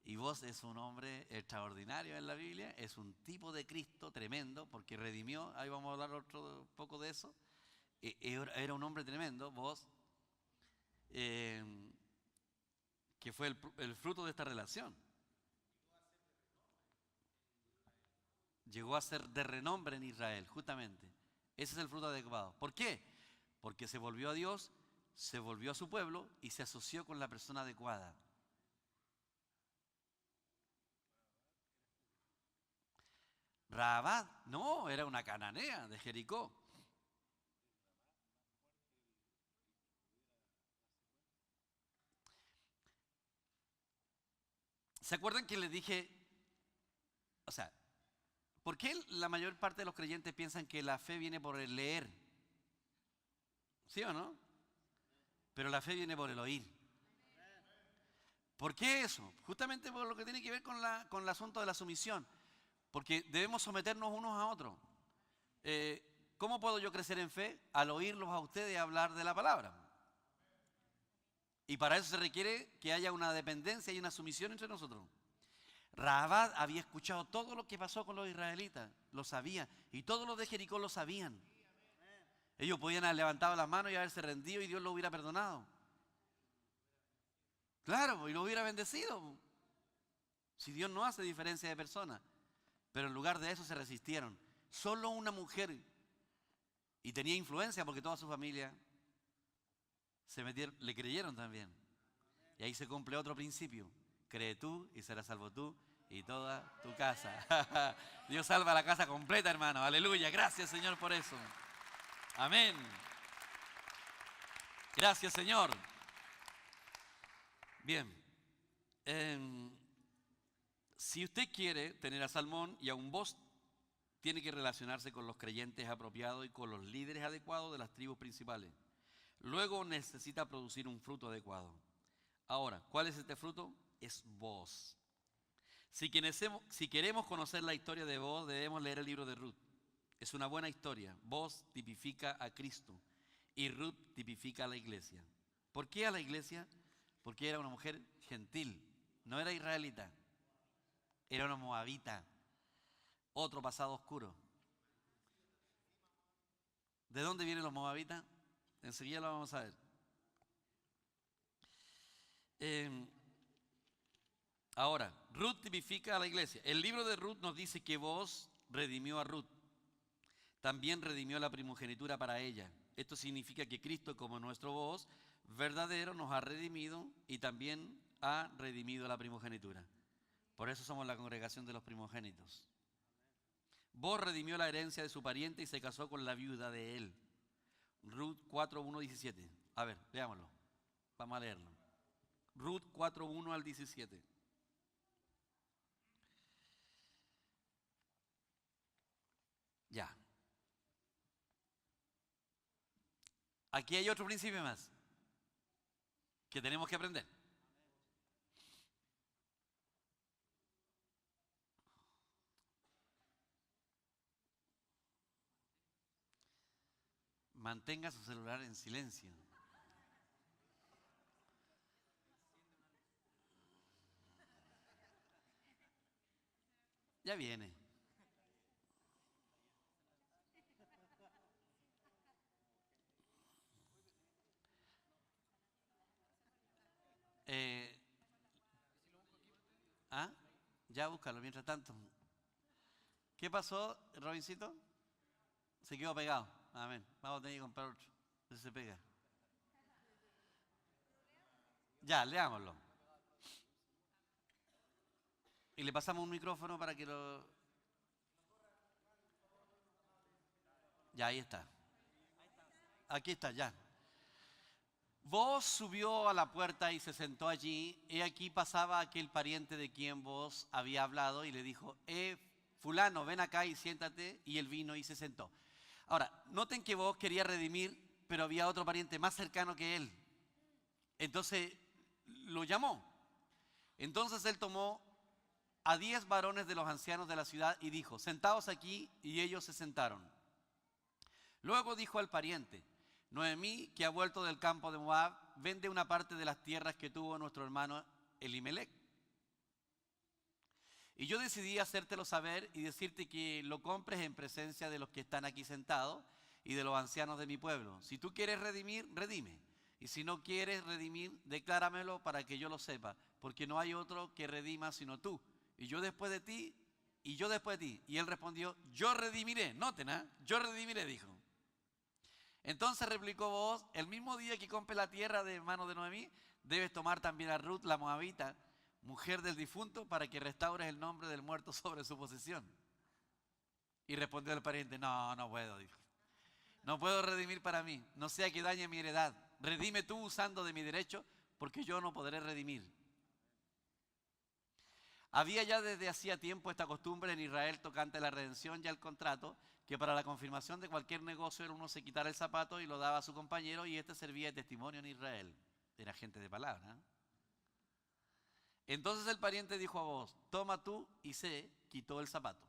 Y Booz es un hombre extraordinario en la Biblia, es un tipo de Cristo tremendo, porque redimió, ahí vamos a hablar otro poco de eso. Era un hombre tremendo, Booz, que fue el fruto de esta relación. Llegó a ser de renombre en Israel, justamente. Ese es el fruto adecuado. ¿Por qué? Porque se volvió a Dios, se volvió a su pueblo y se asoció con la persona adecuada. Rahabad, no, era una cananea de Jericó. ¿Se acuerdan que les dije, o sea, por qué la mayor parte de los creyentes piensan que la fe viene por el leer? ¿Sí o no? Pero la fe viene por el oír. ¿Por qué eso? Justamente por lo que tiene que ver con el asunto de la sumisión. Porque debemos someternos unos a otros. ¿Cómo puedo yo crecer en fe? Al oírlos a ustedes hablar de la palabra. Y para eso se requiere que haya una dependencia y una sumisión entre nosotros. Rahabad había escuchado todo lo que pasó con los israelitas, lo sabía, y todos los de Jericó lo sabían. Ellos podían haber levantado las manos y haberse rendido y Dios lo hubiera perdonado. Claro, y lo hubiera bendecido. Si Dios no hace diferencia de personas. Pero en lugar de eso se resistieron. Solo una mujer, y tenía influencia porque toda su familia le creyeron también. Y ahí se cumple otro principio. Cree tú y serás salvo tú y toda tu casa. Dios salva la casa completa, hermano. Aleluya. Gracias, Señor, por eso. Amén. Gracias, Señor. Bien. Si usted quiere tener a Salmón y a un Boaz, tiene que relacionarse con los creyentes apropiados y con los líderes adecuados de las tribus principales. Luego necesita producir un fruto adecuado. Ahora, ¿cuál es este fruto? Es Boaz. Si queremos conocer la historia de Boaz, debemos leer el libro de Ruth. Es una buena historia. Boaz tipifica a Cristo y Ruth tipifica a la iglesia. ¿Por qué a la iglesia? Porque era una mujer gentil, no era israelita, era una moabita, otro pasado oscuro. ¿De dónde vienen los moabitas? Enseguida lo vamos a ver. Ahora, Ruth tipifica a la iglesia. El libro de Ruth nos dice que Boaz redimió a Ruth. También redimió la primogenitura para ella. Esto significa que Cristo, como nuestro Boaz verdadero, nos ha redimido y también ha redimido la primogenitura. Por eso somos la congregación de los primogénitos. Boaz redimió la herencia de su pariente y se casó con la viuda de él. Ruth 4:1-17. A ver, leámoslo. Vamos a leerlo. Ruth 4:1-17. Ya. Aquí hay otro principio más que tenemos que aprender. Mantenga su celular en silencio. Ya viene. Ya búscalo mientras tanto. ¿Qué pasó, Robincito? Se quedó pegado. Amén. Vamos a tener que comprar otro. Ese se pega. Ya, leámoslo. Y le pasamos un micrófono para que lo... Ya, ahí está. Aquí está, ya. Boaz subió a la puerta y se sentó allí. He aquí pasaba aquel pariente de quien Boaz había hablado y le dijo, fulano, ven acá y siéntate. Y él vino y se sentó. Ahora, noten que Boaz quería redimir, pero había otro pariente más cercano que él. Entonces lo llamó. Entonces él tomó a 10 varones de los ancianos de la ciudad y dijo, sentaos aquí, y ellos se sentaron. Luego dijo al pariente, Noemí, que ha vuelto del campo de Moab, vende una parte de las tierras que tuvo nuestro hermano Elimelec. Y yo decidí hacértelo saber y decirte que lo compres en presencia de los que están aquí sentados y de los ancianos de mi pueblo. Si tú quieres redimir, redime. Y si no quieres redimir, decláramelo para que yo lo sepa, porque no hay otro que redima sino tú. Y yo después de ti, y yo después de ti. Y él respondió, yo redimiré. Noten, yo redimiré, dijo. Entonces replicó Boaz, el mismo día que compre la tierra de mano de Noemí, debes tomar también a Ruth la moabita, mujer del difunto, para que restaures el nombre del muerto sobre su posesión. Y respondió el pariente, no, no puedo, dijo. No puedo redimir para mí, no sea que dañe mi heredad. Redime tú usando de mi derecho, porque yo no podré redimir. Había ya desde hacía tiempo esta costumbre en Israel tocante a la redención y al contrato, que para la confirmación de cualquier negocio uno se quitara el zapato y lo daba a su compañero, y este servía de testimonio en Israel. Era gente de palabra, ¿eh? Entonces el pariente dijo a Booz, toma tú, y se quitó el zapato.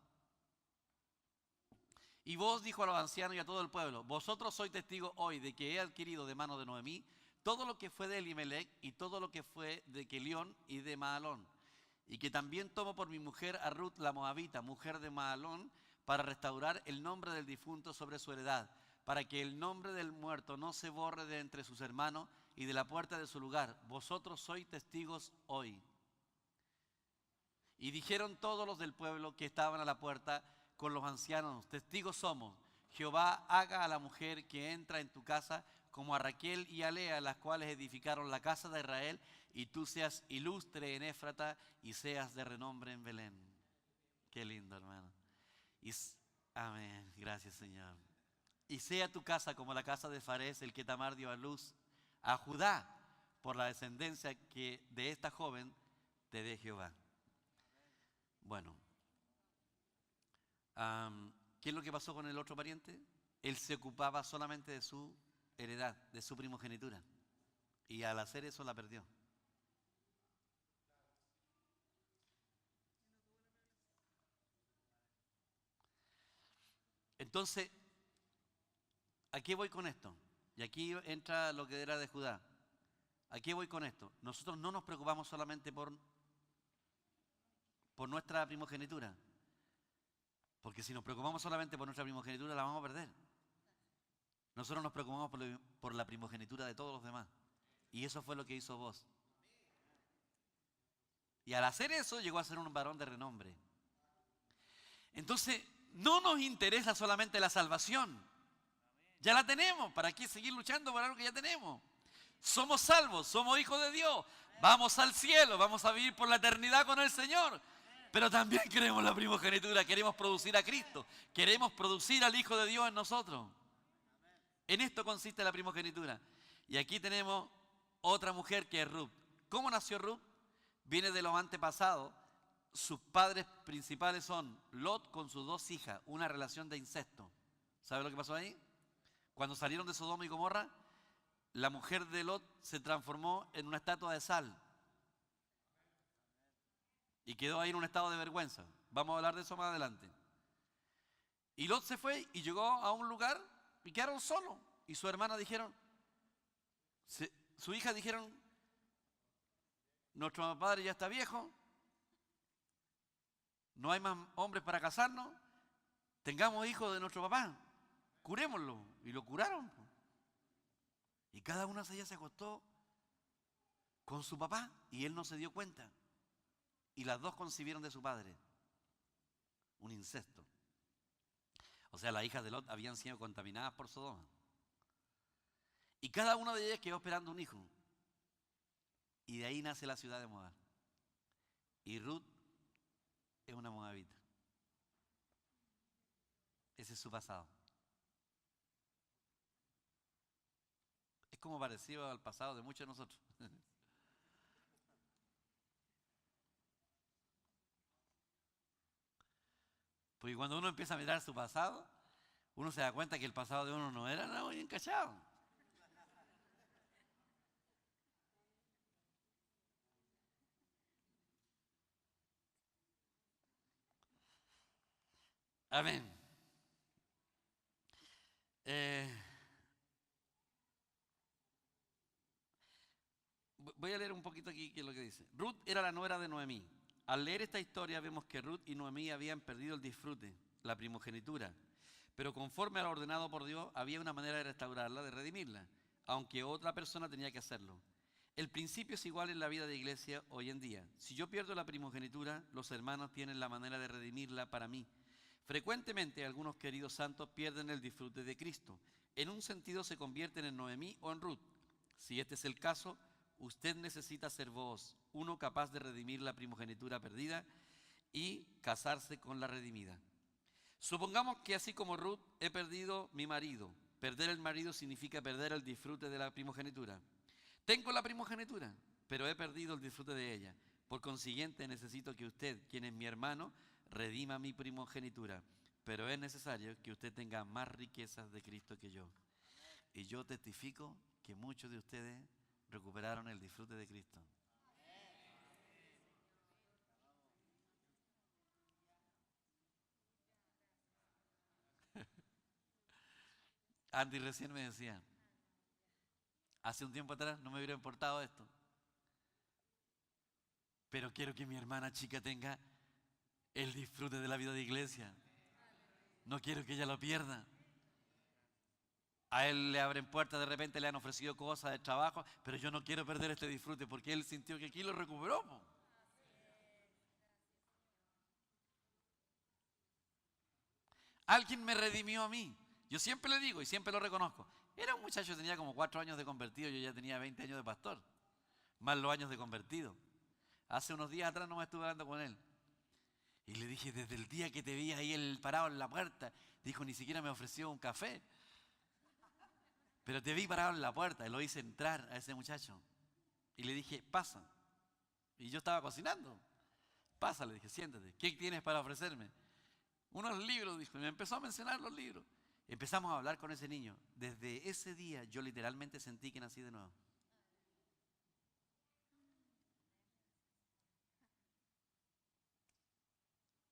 Y Booz dijo a los ancianos y a todo el pueblo, vosotros sois testigos hoy de que he adquirido de mano de Noemí todo lo que fue de Elimelec y todo lo que fue de Kelión y de Mahalón, y que también tomo por mi mujer a Ruth la Moabita, mujer de Mahalón, para restaurar el nombre del difunto sobre su heredad, para que el nombre del muerto no se borre de entre sus hermanos y de la puerta de su lugar. Vosotros sois testigos hoy. Y dijeron todos los del pueblo que estaban a la puerta con los ancianos, testigos somos, Jehová haga a la mujer que entra en tu casa como a Raquel y a Lea, las cuales edificaron la casa de Israel, y tú seas ilustre en Éfrata y seas de renombre en Belén. Qué lindo, hermano. Amén, gracias, Señor. Y sea tu casa como la casa de Farés, el que Tamar dio a luz a Judá, por la descendencia que de esta joven te dé Jehová. Bueno, ¿qué es lo que pasó con el otro pariente? Él se ocupaba solamente de su heredad, de su primogenitura. Y al hacer eso la perdió. Entonces, ¿a qué voy con esto? Y aquí entra lo que era de Judá. ¿A qué voy con esto? Nosotros no nos preocupamos solamente por nuestra primogenitura. Porque si nos preocupamos solamente por nuestra primogenitura, la vamos a perder. Nosotros nos preocupamos por la primogenitura de todos los demás. Y eso fue lo que hizo Booz. Y al hacer eso, llegó a ser un varón de renombre. Entonces, no nos interesa solamente la salvación. Ya la tenemos. ¿Para qué seguir luchando por algo que ya tenemos? Somos salvos, somos hijos de Dios. Vamos al cielo, vamos a vivir por la eternidad con el Señor. Pero también queremos la primogenitura, queremos producir a Cristo, queremos producir al Hijo de Dios en nosotros. En esto consiste la primogenitura. Y aquí tenemos otra mujer que es Ruth. ¿Cómo nació Ruth? Viene de los antepasados. Sus padres principales son Lot con sus dos hijas, una relación de incesto. ¿Sabe lo que pasó ahí? Cuando salieron de Sodoma y Gomorra, la mujer de Lot se transformó en una estatua de sal. Y quedó ahí en un estado de vergüenza. Vamos a hablar de eso más adelante. Y Lot se fue y llegó a un lugar y quedaron solos. Y su hermana dijeron, su hija dijeron, nuestro padre ya está viejo, no hay más hombres para casarnos, tengamos hijos de nuestro papá, curémoslo. Y lo curaron. Y cada una de ellas se acostó con su papá y él no se dio cuenta. Y las dos concibieron de su padre un incesto. O sea, las hijas de Lot habían sido contaminadas por Sodoma. Y cada una de ellas quedó esperando un hijo. Y de ahí nace la ciudad de Moab. Y Ruth es una moabita. Ese es su pasado. Es como parecido al pasado de muchos de nosotros. Porque cuando uno empieza a mirar su pasado, uno se da cuenta que el pasado de uno no era nada muy encachado. Amén. Voy a leer un poquito aquí qué es lo que dice. Ruth era la nuera de Noemí. Al leer esta historia vemos que Ruth y Noemí habían perdido el disfrute, la primogenitura. Pero conforme a lo ordenado por Dios, había una manera de restaurarla, de redimirla, aunque otra persona tenía que hacerlo. El principio es igual en la vida de iglesia hoy en día. Si yo pierdo la primogenitura, los hermanos tienen la manera de redimirla para mí. Frecuentemente algunos queridos santos pierden el disfrute de Cristo. En un sentido se convierten en Noemí o en Ruth. Si este es el caso, usted necesita ser vos, uno capaz de redimir la primogenitura perdida y casarse con la redimida. Supongamos que así como Ruth he perdido mi marido. Perder el marido significa perder el disfrute de la primogenitura. Tengo la primogenitura, pero he perdido el disfrute de ella. Por consiguiente, necesito que usted, quien es mi hermano, redima mi primogenitura. Pero es necesario que usted tenga más riquezas de Cristo que yo. Y yo testifico que muchos de ustedes recuperaron el disfrute de Cristo. Andy recién me decía, hace un tiempo atrás no me hubiera importado esto, pero quiero que mi hermana chica tenga el disfrute de la vida de iglesia. No quiero que ella lo pierda. A él le abren puertas, de repente le han ofrecido cosas de trabajo, pero yo no quiero perder este disfrute porque él sintió que aquí lo recuperó. Po. Alguien me redimió a mí. Yo siempre le digo y siempre lo reconozco. Era un muchacho, tenía como 4 años de convertido, yo ya tenía 20 años de pastor, más los años de convertido. Hace unos días atrás no me estuve hablando con él. Y le dije, desde el día que te vi ahí él parado en la puerta, dijo, ni siquiera me ofreció un café. Pero te vi parado en la puerta y lo hice entrar a ese muchacho. Y le dije, pasa. Y yo estaba cocinando. Pasa, le dije, siéntate. ¿Qué tienes para ofrecerme? Unos libros, dijo. Y me empezó a mencionar los libros. Empezamos a hablar con ese niño. Desde ese día yo literalmente sentí que nací de nuevo.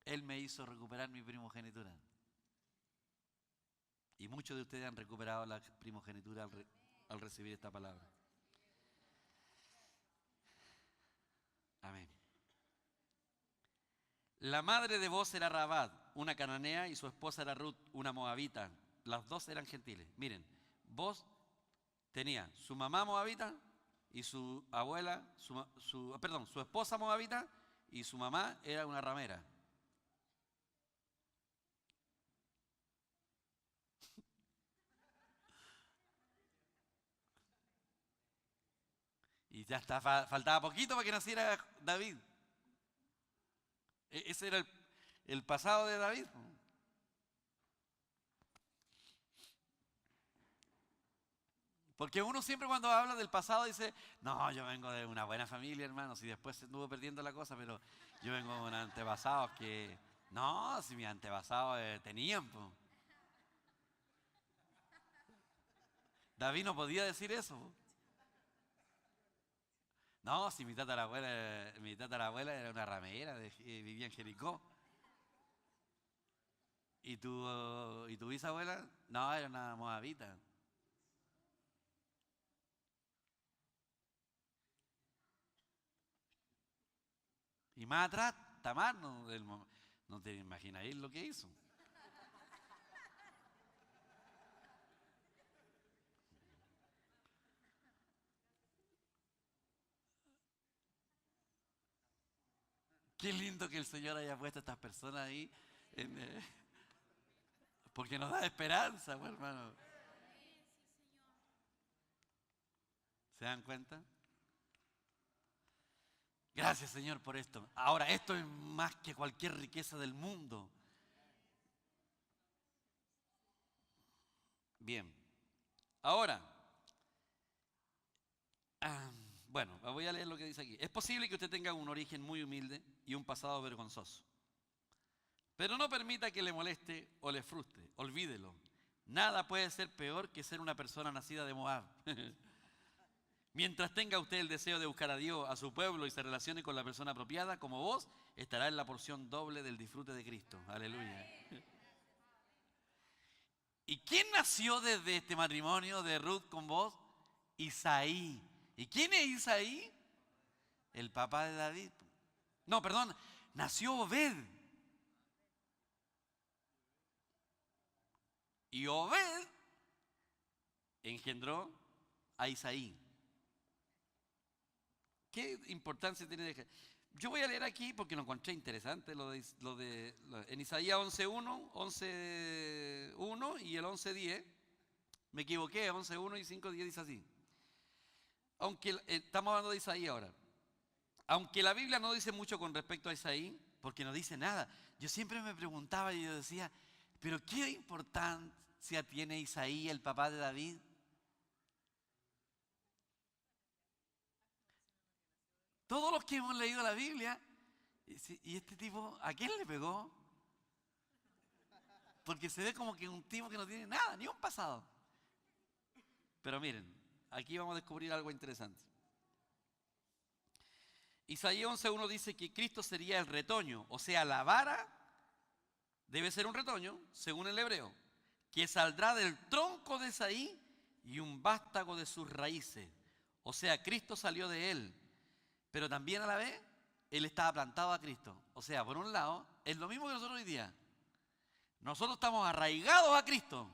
Él me hizo recuperar mi primogenitura. Y muchos de ustedes han recuperado la primogenitura al recibir esta palabra. Amén. La madre de Boz era Rabad, una cananea, y su esposa era Ruth, una moabita. Las dos eran gentiles. Miren, Boz tenía su mamá moabita y su abuela, su esposa moabita y su mamá era una ramera. Y ya está, faltaba poquito para que naciera David. Ese era el pasado de David. Porque uno siempre cuando habla del pasado dice, no, yo vengo de una buena familia, hermanos, y después se estuvo perdiendo la cosa, pero yo vengo de unos antepasados que, no, si mis antepasados tenían. Po. David no podía decir eso. Po. No, si mi tatarabuela era una ramera, vivía en Jericó. ¿Y tu bisabuela? No, era una moabita. Y más atrás, Tamar, no te imagináis lo que hizo. Qué lindo que el Señor haya puesto a estas personas ahí, porque nos da esperanza, pues, hermano. ¿Se dan cuenta? Gracias, Señor, por esto. Ahora, esto es más que cualquier riqueza del mundo. Bien. Ahora, bueno, voy a leer lo que dice aquí. Es posible que usted tenga un origen muy humilde y un pasado vergonzoso. Pero no permita que le moleste o le frustre. Olvídelo. Nada puede ser peor que ser una persona nacida de Moab. Mientras tenga usted el deseo de buscar a Dios, a su pueblo y se relacione con la persona apropiada, como vos, estará en la porción doble del disfrute de Cristo. Aleluya. ¿Y quién nació desde este matrimonio de Ruth con vos? Isaí. ¿Y quién es Isaí? El papá de David. No, perdón, nació Obed. Y Obed engendró a Isaí. ¿Qué importancia tiene? Yo voy a leer aquí porque lo encontré interesante, en Isaías 11.1, 11.1 y el 11.10. Me equivoqué, 11.1 y 5.10 dice así. Aunque estamos hablando de Isaí ahora. Aunque la Biblia no dice mucho con respecto a Isaí, porque no dice nada. Yo siempre me preguntaba y yo decía, Pero ¿qué importancia tiene Isaí, el papá de David? Todos los que hemos leído la Biblia, y este tipo, ¿a quién le pegó? Porque se ve como que un tipo que no tiene nada, ni un pasado. Pero miren, aquí vamos a descubrir algo interesante. Isaías 11:1 dice que Cristo sería el retoño, o sea, la vara debe ser un retoño, según el hebreo, que saldrá del tronco de Isaí y un vástago de sus raíces. O sea, Cristo salió de él, pero también a la vez él estaba plantado a Cristo. O sea, por un lado, es lo mismo que nosotros hoy día. Nosotros estamos arraigados a Cristo.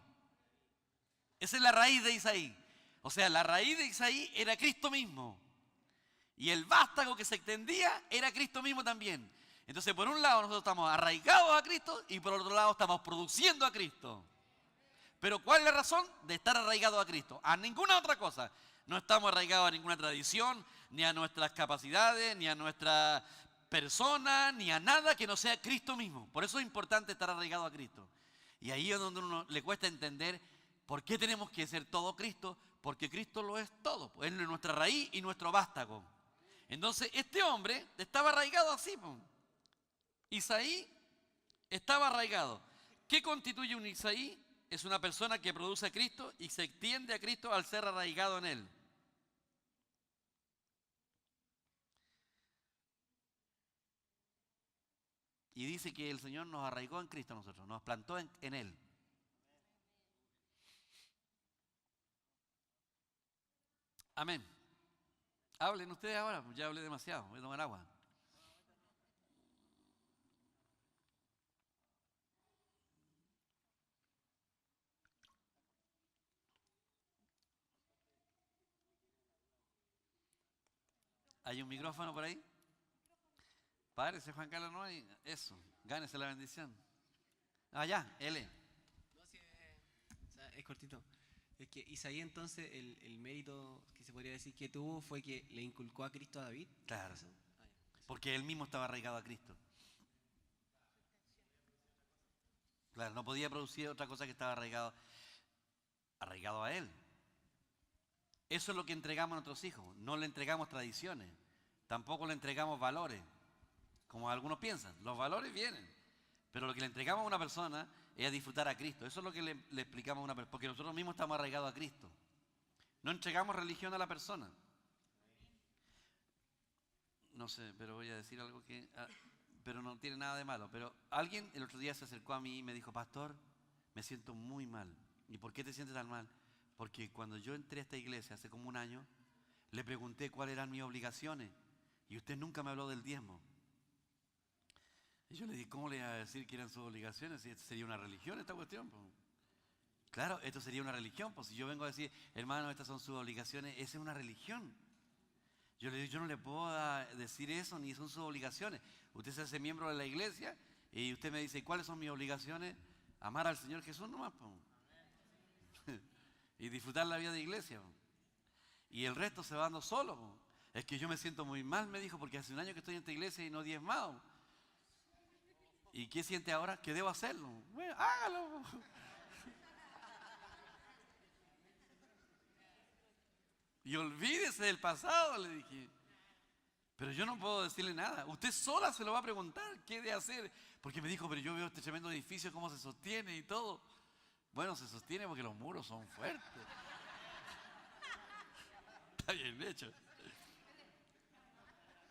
Esa es la raíz de Isaí. O sea, la raíz de Isaí era Cristo mismo. Y el vástago que se extendía era Cristo mismo también. Entonces, por un lado, nosotros estamos arraigados a Cristo y por otro lado, estamos produciendo a Cristo. Pero ¿cuál es la razón de estar arraigados a Cristo? A ninguna otra cosa. No estamos arraigados a ninguna tradición, ni a nuestras capacidades, ni a nuestra persona, ni a nada que no sea Cristo mismo. Por eso es importante estar arraigado a Cristo. Y ahí es donde uno le cuesta entender por qué tenemos que ser todo Cristo, porque Cristo lo es todo. Él es nuestra raíz y nuestro vástago. Entonces, este hombre estaba arraigado así. Isaí estaba arraigado. ¿Qué constituye un Isaí? Es una persona que produce a Cristo y se extiende a Cristo al ser arraigado en él. Y dice que el Señor nos arraigó en Cristo a nosotros, nos plantó en él. Amén. Hablen ustedes ahora, ya hablé demasiado, voy a tomar agua. ¿Hay un micrófono por ahí? Párese, Juan Carlos, no hay. Eso, gánese la bendición. Ah, ya, L. No, sí, o sea, es cortito. Es que Isaí entonces, el mérito que se podría decir que tuvo fue que le inculcó a Cristo a David. Claro, ¿Eso? porque él mismo estaba arraigado a Cristo. Claro, no podía producir otra cosa que estaba arraigado a él. Eso es lo que entregamos a nuestros hijos. No le entregamos tradiciones, tampoco le entregamos valores, como algunos piensan. Los valores vienen, pero lo que le entregamos a una persona es a disfrutar a Cristo. Eso es lo que le explicamos a una persona, porque nosotros mismos estamos arraigados a Cristo. No entregamos religión a la persona. No sé, pero voy a decir algo que... pero no tiene nada de malo. Pero alguien el otro día se acercó a mí y me dijo, pastor, me siento muy mal. ¿Y por qué te sientes tan mal? Porque cuando yo entré a esta iglesia hace como un año, le pregunté cuáles eran mis obligaciones y usted nunca me habló del diezmo. Y yo le dije, ¿cómo le iba a decir que eran sus obligaciones? Si esto sería una religión, esta cuestión. Pues. Claro, esto sería una religión. Pues si yo vengo a decir, hermano, estas son sus obligaciones, esa es una religión. Yo le digo, yo no le puedo decir eso, ni son sus obligaciones. Usted se hace miembro de la iglesia y usted me dice, ¿cuáles son mis obligaciones? Amar al Señor Jesús nomás. Pues. Y disfrutar la vida de iglesia. Y el resto se va dando solo. Es que yo me siento muy mal, me dijo, porque hace un año que estoy en esta iglesia y no diezmado. ¿Y qué siente ahora? Que debo hacerlo. Bueno, hágalo. Y olvídese del pasado, le dije. Pero yo no puedo decirle nada. Usted sola se lo va a preguntar qué de hacer. Porque me dijo, pero yo veo este tremendo edificio, cómo se sostiene y todo. Bueno, se sostiene porque los muros son fuertes. Está bien hecho.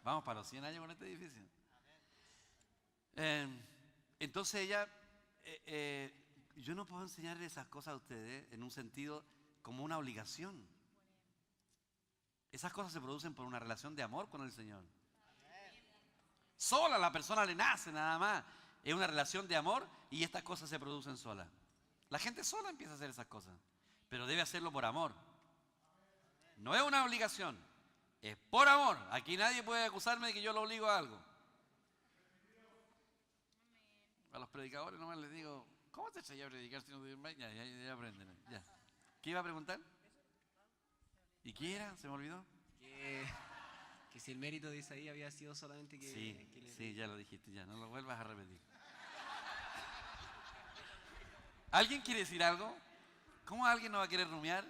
Vamos para los 100 años con este edificio. Entonces ella, yo no puedo enseñarle esas cosas a ustedes en un sentido como una obligación. Esas cosas se producen por una relación de amor con el Señor. Sola la persona le nace nada más. Es una relación de amor y estas cosas se producen solas. La gente sola empieza a hacer esas cosas, pero debe hacerlo por amor. No es una obligación, es por amor. Aquí nadie puede acusarme de que yo lo obligo a algo. A los predicadores nomás les digo, ¿cómo te echas a predicar si no te ven? Ya aprenden. Ya. ¿Qué iba a preguntar? ¿Y qué era? ¿Se me olvidó? Que si el mérito de Isaí había sido solamente que... Sí, ya lo dijiste, ya, no lo vuelvas a repetir. ¿Alguien quiere decir algo? ¿Cómo alguien no va a querer rumiar?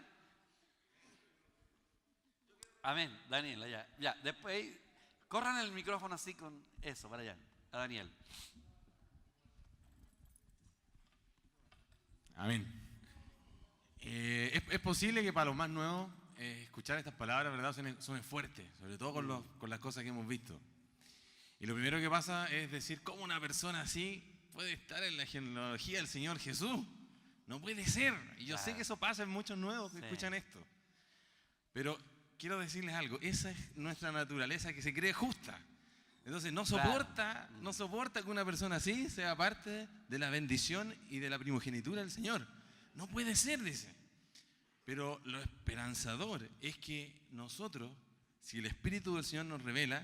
Amén, Daniel, allá. Ya, después, corran el micrófono así con eso, para allá, a Daniel. Amén. Es posible que para los más nuevos escuchar estas palabras, ¿verdad?, suene fuerte, sobre todo con las cosas que hemos visto. Y lo primero que pasa es decir, ¿cómo una persona así puede estar en la genealogía del Señor Jesús? No puede ser. Y yo sé que eso pasa en muchos nuevos que escuchan esto. Pero quiero decirles algo, esa es nuestra naturaleza que se cree justa. Entonces no soporta que una persona así sea parte de la bendición y de la primogenitura del Señor. No puede ser, dice. Pero lo esperanzador es que nosotros, si el Espíritu del Señor nos revela,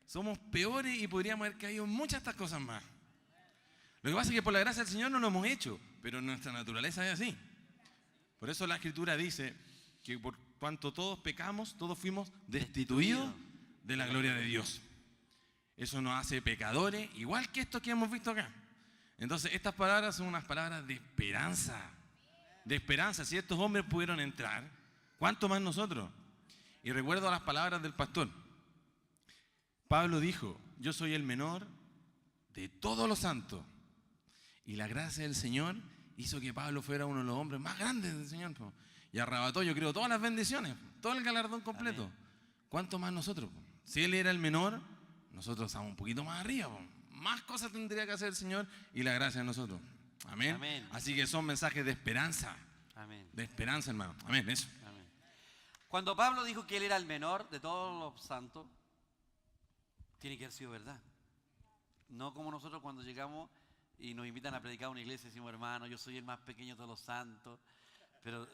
somos peores y podríamos haber caído en muchas de estas cosas más. Lo que pasa es que por la gracia del Señor no lo hemos hecho, pero nuestra naturaleza es así. Por eso la Escritura dice que por cuanto todos pecamos, todos fuimos destituidos de la gloria de Dios. Eso nos hace pecadores, igual que esto que hemos visto acá. Entonces, estas palabras son unas palabras de esperanza. De esperanza. Si estos hombres pudieron entrar, ¿cuánto más nosotros? Y recuerdo las palabras del pastor. Pablo dijo, yo soy el menor de todos los santos. Y la gracia del Señor hizo que Pablo fuera uno de los hombres más grandes del Señor. Y arrebató, yo creo, todas las bendiciones, todo el galardón completo. Amén. ¿Cuánto más nosotros? Si él era el menor, nosotros estamos un poquito más arriba. Más cosas tendría que hacer el Señor y la gracia de nosotros. Amén. Amén. Así que son mensajes de esperanza. Amén. De esperanza, hermano. Amén. Eso. Amén. Cuando Pablo dijo que él era el menor de todos los santos, tiene que haber sido verdad. No como nosotros cuando llegamos y nos invitan a predicar a una iglesia y decimos, hermano, yo soy el más pequeño de todos los santos. Pero,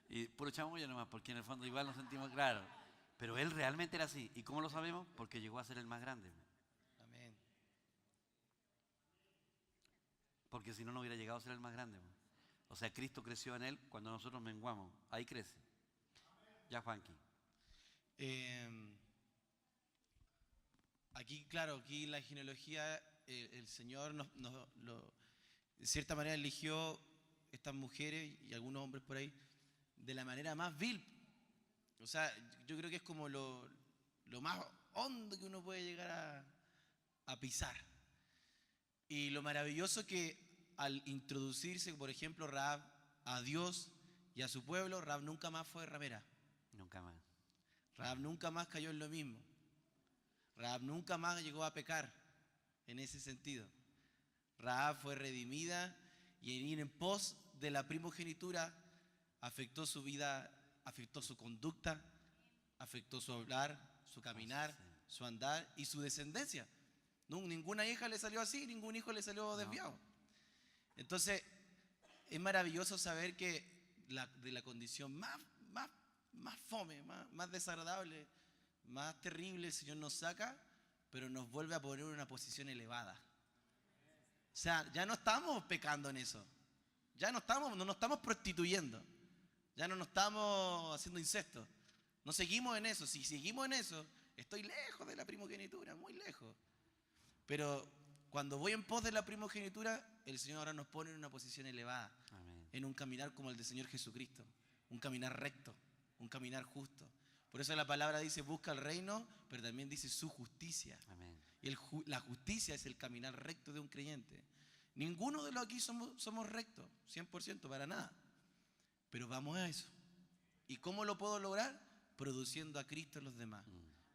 y puro chamuyo nomás, porque en el fondo igual nos sentimos claros. Pero él realmente era así. ¿Y cómo lo sabemos? Porque llegó a ser el más grande. Amén. Porque si no, no hubiera llegado a ser el más grande. O sea, Cristo creció en él cuando nosotros menguamos. Ahí crece. Ya, Juanqui. Aquí, claro, aquí la genealogía, el Señor de cierta manera eligió estas mujeres y algunos hombres por ahí de la manera más vil. O sea, yo creo que es como lo más hondo que uno puede llegar a pisar. Y lo maravilloso que al introducirse, por ejemplo, Rahab a Dios y a su pueblo, Rahab nunca más fue ramera. Nunca más. Rahab nunca más cayó en lo mismo. Rahab nunca más llegó a pecar en ese sentido. Rahab fue redimida y en ir en pos de la primogenitura afectó su vida, afectó su conducta, afectó su hablar, su caminar, su andar y su descendencia. No, ninguna hija le salió así, ningún hijo le salió desviado. Entonces, es maravilloso saber que de la condición más fome, más desagradable, más terrible, el Señor nos saca, pero nos vuelve a poner en una posición elevada. O sea, ya no estamos pecando en eso. Ya no nos estamos prostituyendo. Ya no nos estamos haciendo incesto. No seguimos en eso. Si seguimos en eso, estoy lejos de la primogenitura, muy lejos. Pero cuando voy en pos de la primogenitura, el Señor ahora nos pone en una posición elevada. Amén. En un caminar como el del Señor Jesucristo. Un caminar recto, un caminar justo. Por eso la palabra dice, busca el reino, pero también dice su justicia. Amén. Y la justicia es el caminar recto de un creyente. Ninguno de los aquí somos rectos, 100%, para nada. Pero vamos a eso. ¿Y cómo lo puedo lograr? Produciendo a Cristo en los demás.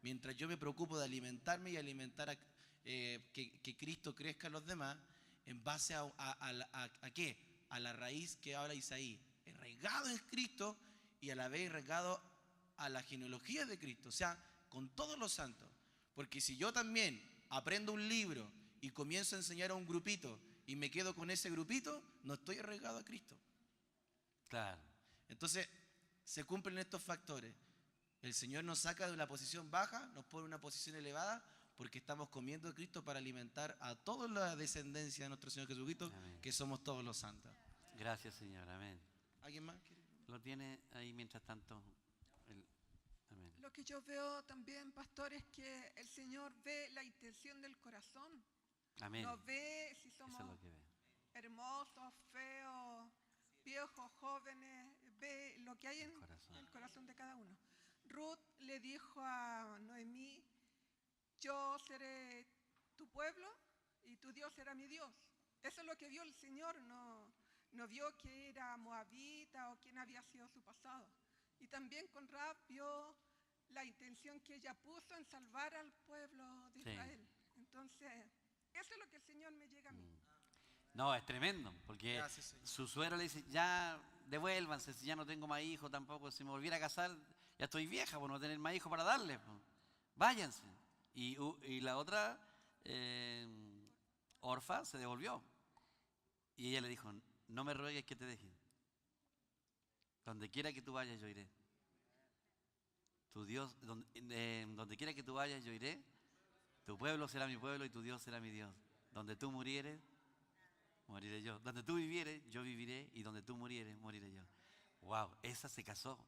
Mientras yo me preocupo de alimentarme y alimentar que Cristo crezca en los demás, en base a ¿qué? A la raíz que habla Isaí. Enraizado en Cristo y a la vez enraizado a la genealogía de Cristo. O sea, con todos los santos. Porque si yo también aprendo un libro y comienzo a enseñar a un grupito y me quedo con ese grupito, no estoy arraigado a Cristo. Claro. Entonces, se cumplen estos factores. El Señor nos saca de una posición baja, nos pone en una posición elevada, porque estamos comiendo a Cristo para alimentar a toda la descendencia de nuestro Señor Jesucristo, amén, que somos todos los santos. Gracias, Señor. Amén. ¿Alguien más? Lo tiene ahí mientras tanto. Amén. Lo que yo veo también, pastor, es que el Señor ve la intención del corazón. Amén. No ve si somos eso es lo que ve. hermosos, feos, viejos, jóvenes, ve lo que hay en el corazón de cada uno. Ruth le dijo a Noemí, yo seré tu pueblo y tu Dios será mi Dios. Eso es lo que vio el Señor, no vio que era moabita o quién había sido su pasado. Y también con Rahab vio la intención que ella puso en salvar al pueblo de Israel. Entonces, eso es lo que el Señor me llega a mí. No, es tremendo, porque Gracias, Señor. su suegro le dice, ya devuélvanse, si ya no tengo más hijos tampoco, si me volviera a casar, ya estoy vieja, por no tener más hijos para darles, pues. Váyanse. Y la otra, Orfa, se devolvió. Y ella le dijo, no me ruegues que te deje. Donde quiera que tú vayas, yo iré. Tu Dios, donde quiera que tú vayas, yo iré. Tu pueblo será mi pueblo y tu Dios será mi Dios. Donde tú murieres, moriré yo. Donde tú vivieres, yo viviré. Y donde tú murieres, moriré yo. Wow, esa se casó.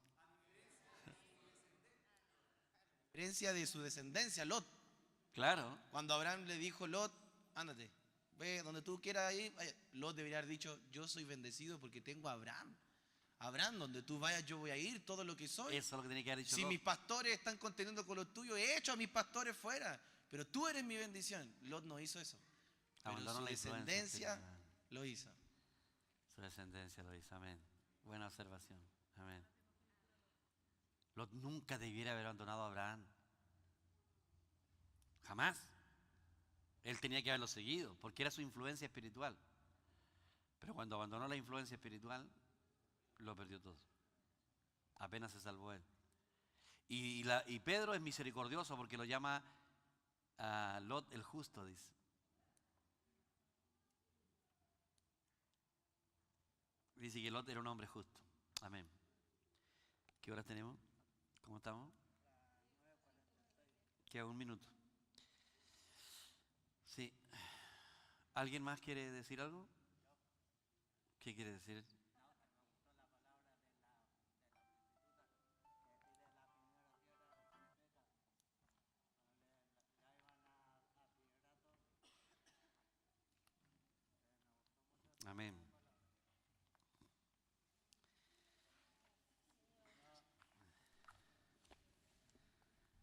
Herencia de su descendencia, Lot. Claro. Cuando Abraham le dijo, Lot, ándate, ve donde tú quieras ir, vaya. Lot debería haber dicho, yo soy bendecido porque tengo a Abraham. Abraham, donde tú vayas yo voy a ir, todo lo que soy. Eso es lo que tenía que haber dicho Si Lot. mis pastores están contendiendo con los tuyos, he hecho a mis pastores fuera, pero tú eres mi bendición. Lot no hizo eso. Pero Abandonó su la influencia descendencia espiritual. lo hizo. Su descendencia lo hizo, amén. Buena observación, amén. Lot nunca debiera haber abandonado a Abraham. Jamás. Él tenía que haberlo seguido, porque era su influencia espiritual. Pero cuando abandonó la influencia espiritual, lo perdió todo. Apenas se salvó él. Y Pedro es misericordioso porque lo llama a Lot el justo, dice. Dice que Lot era un hombre justo. Amén. ¿Qué horas tenemos? ¿Cómo estamos? Queda un minuto. Sí. ¿Alguien más quiere decir algo? ¿Qué quiere decir? Amén.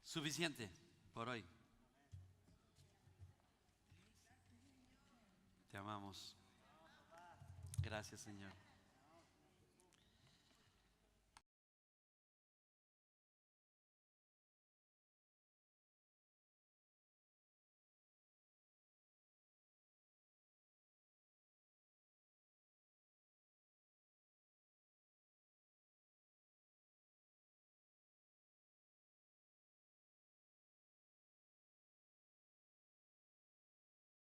Suficiente por hoy. Te amamos. Gracias, Señor.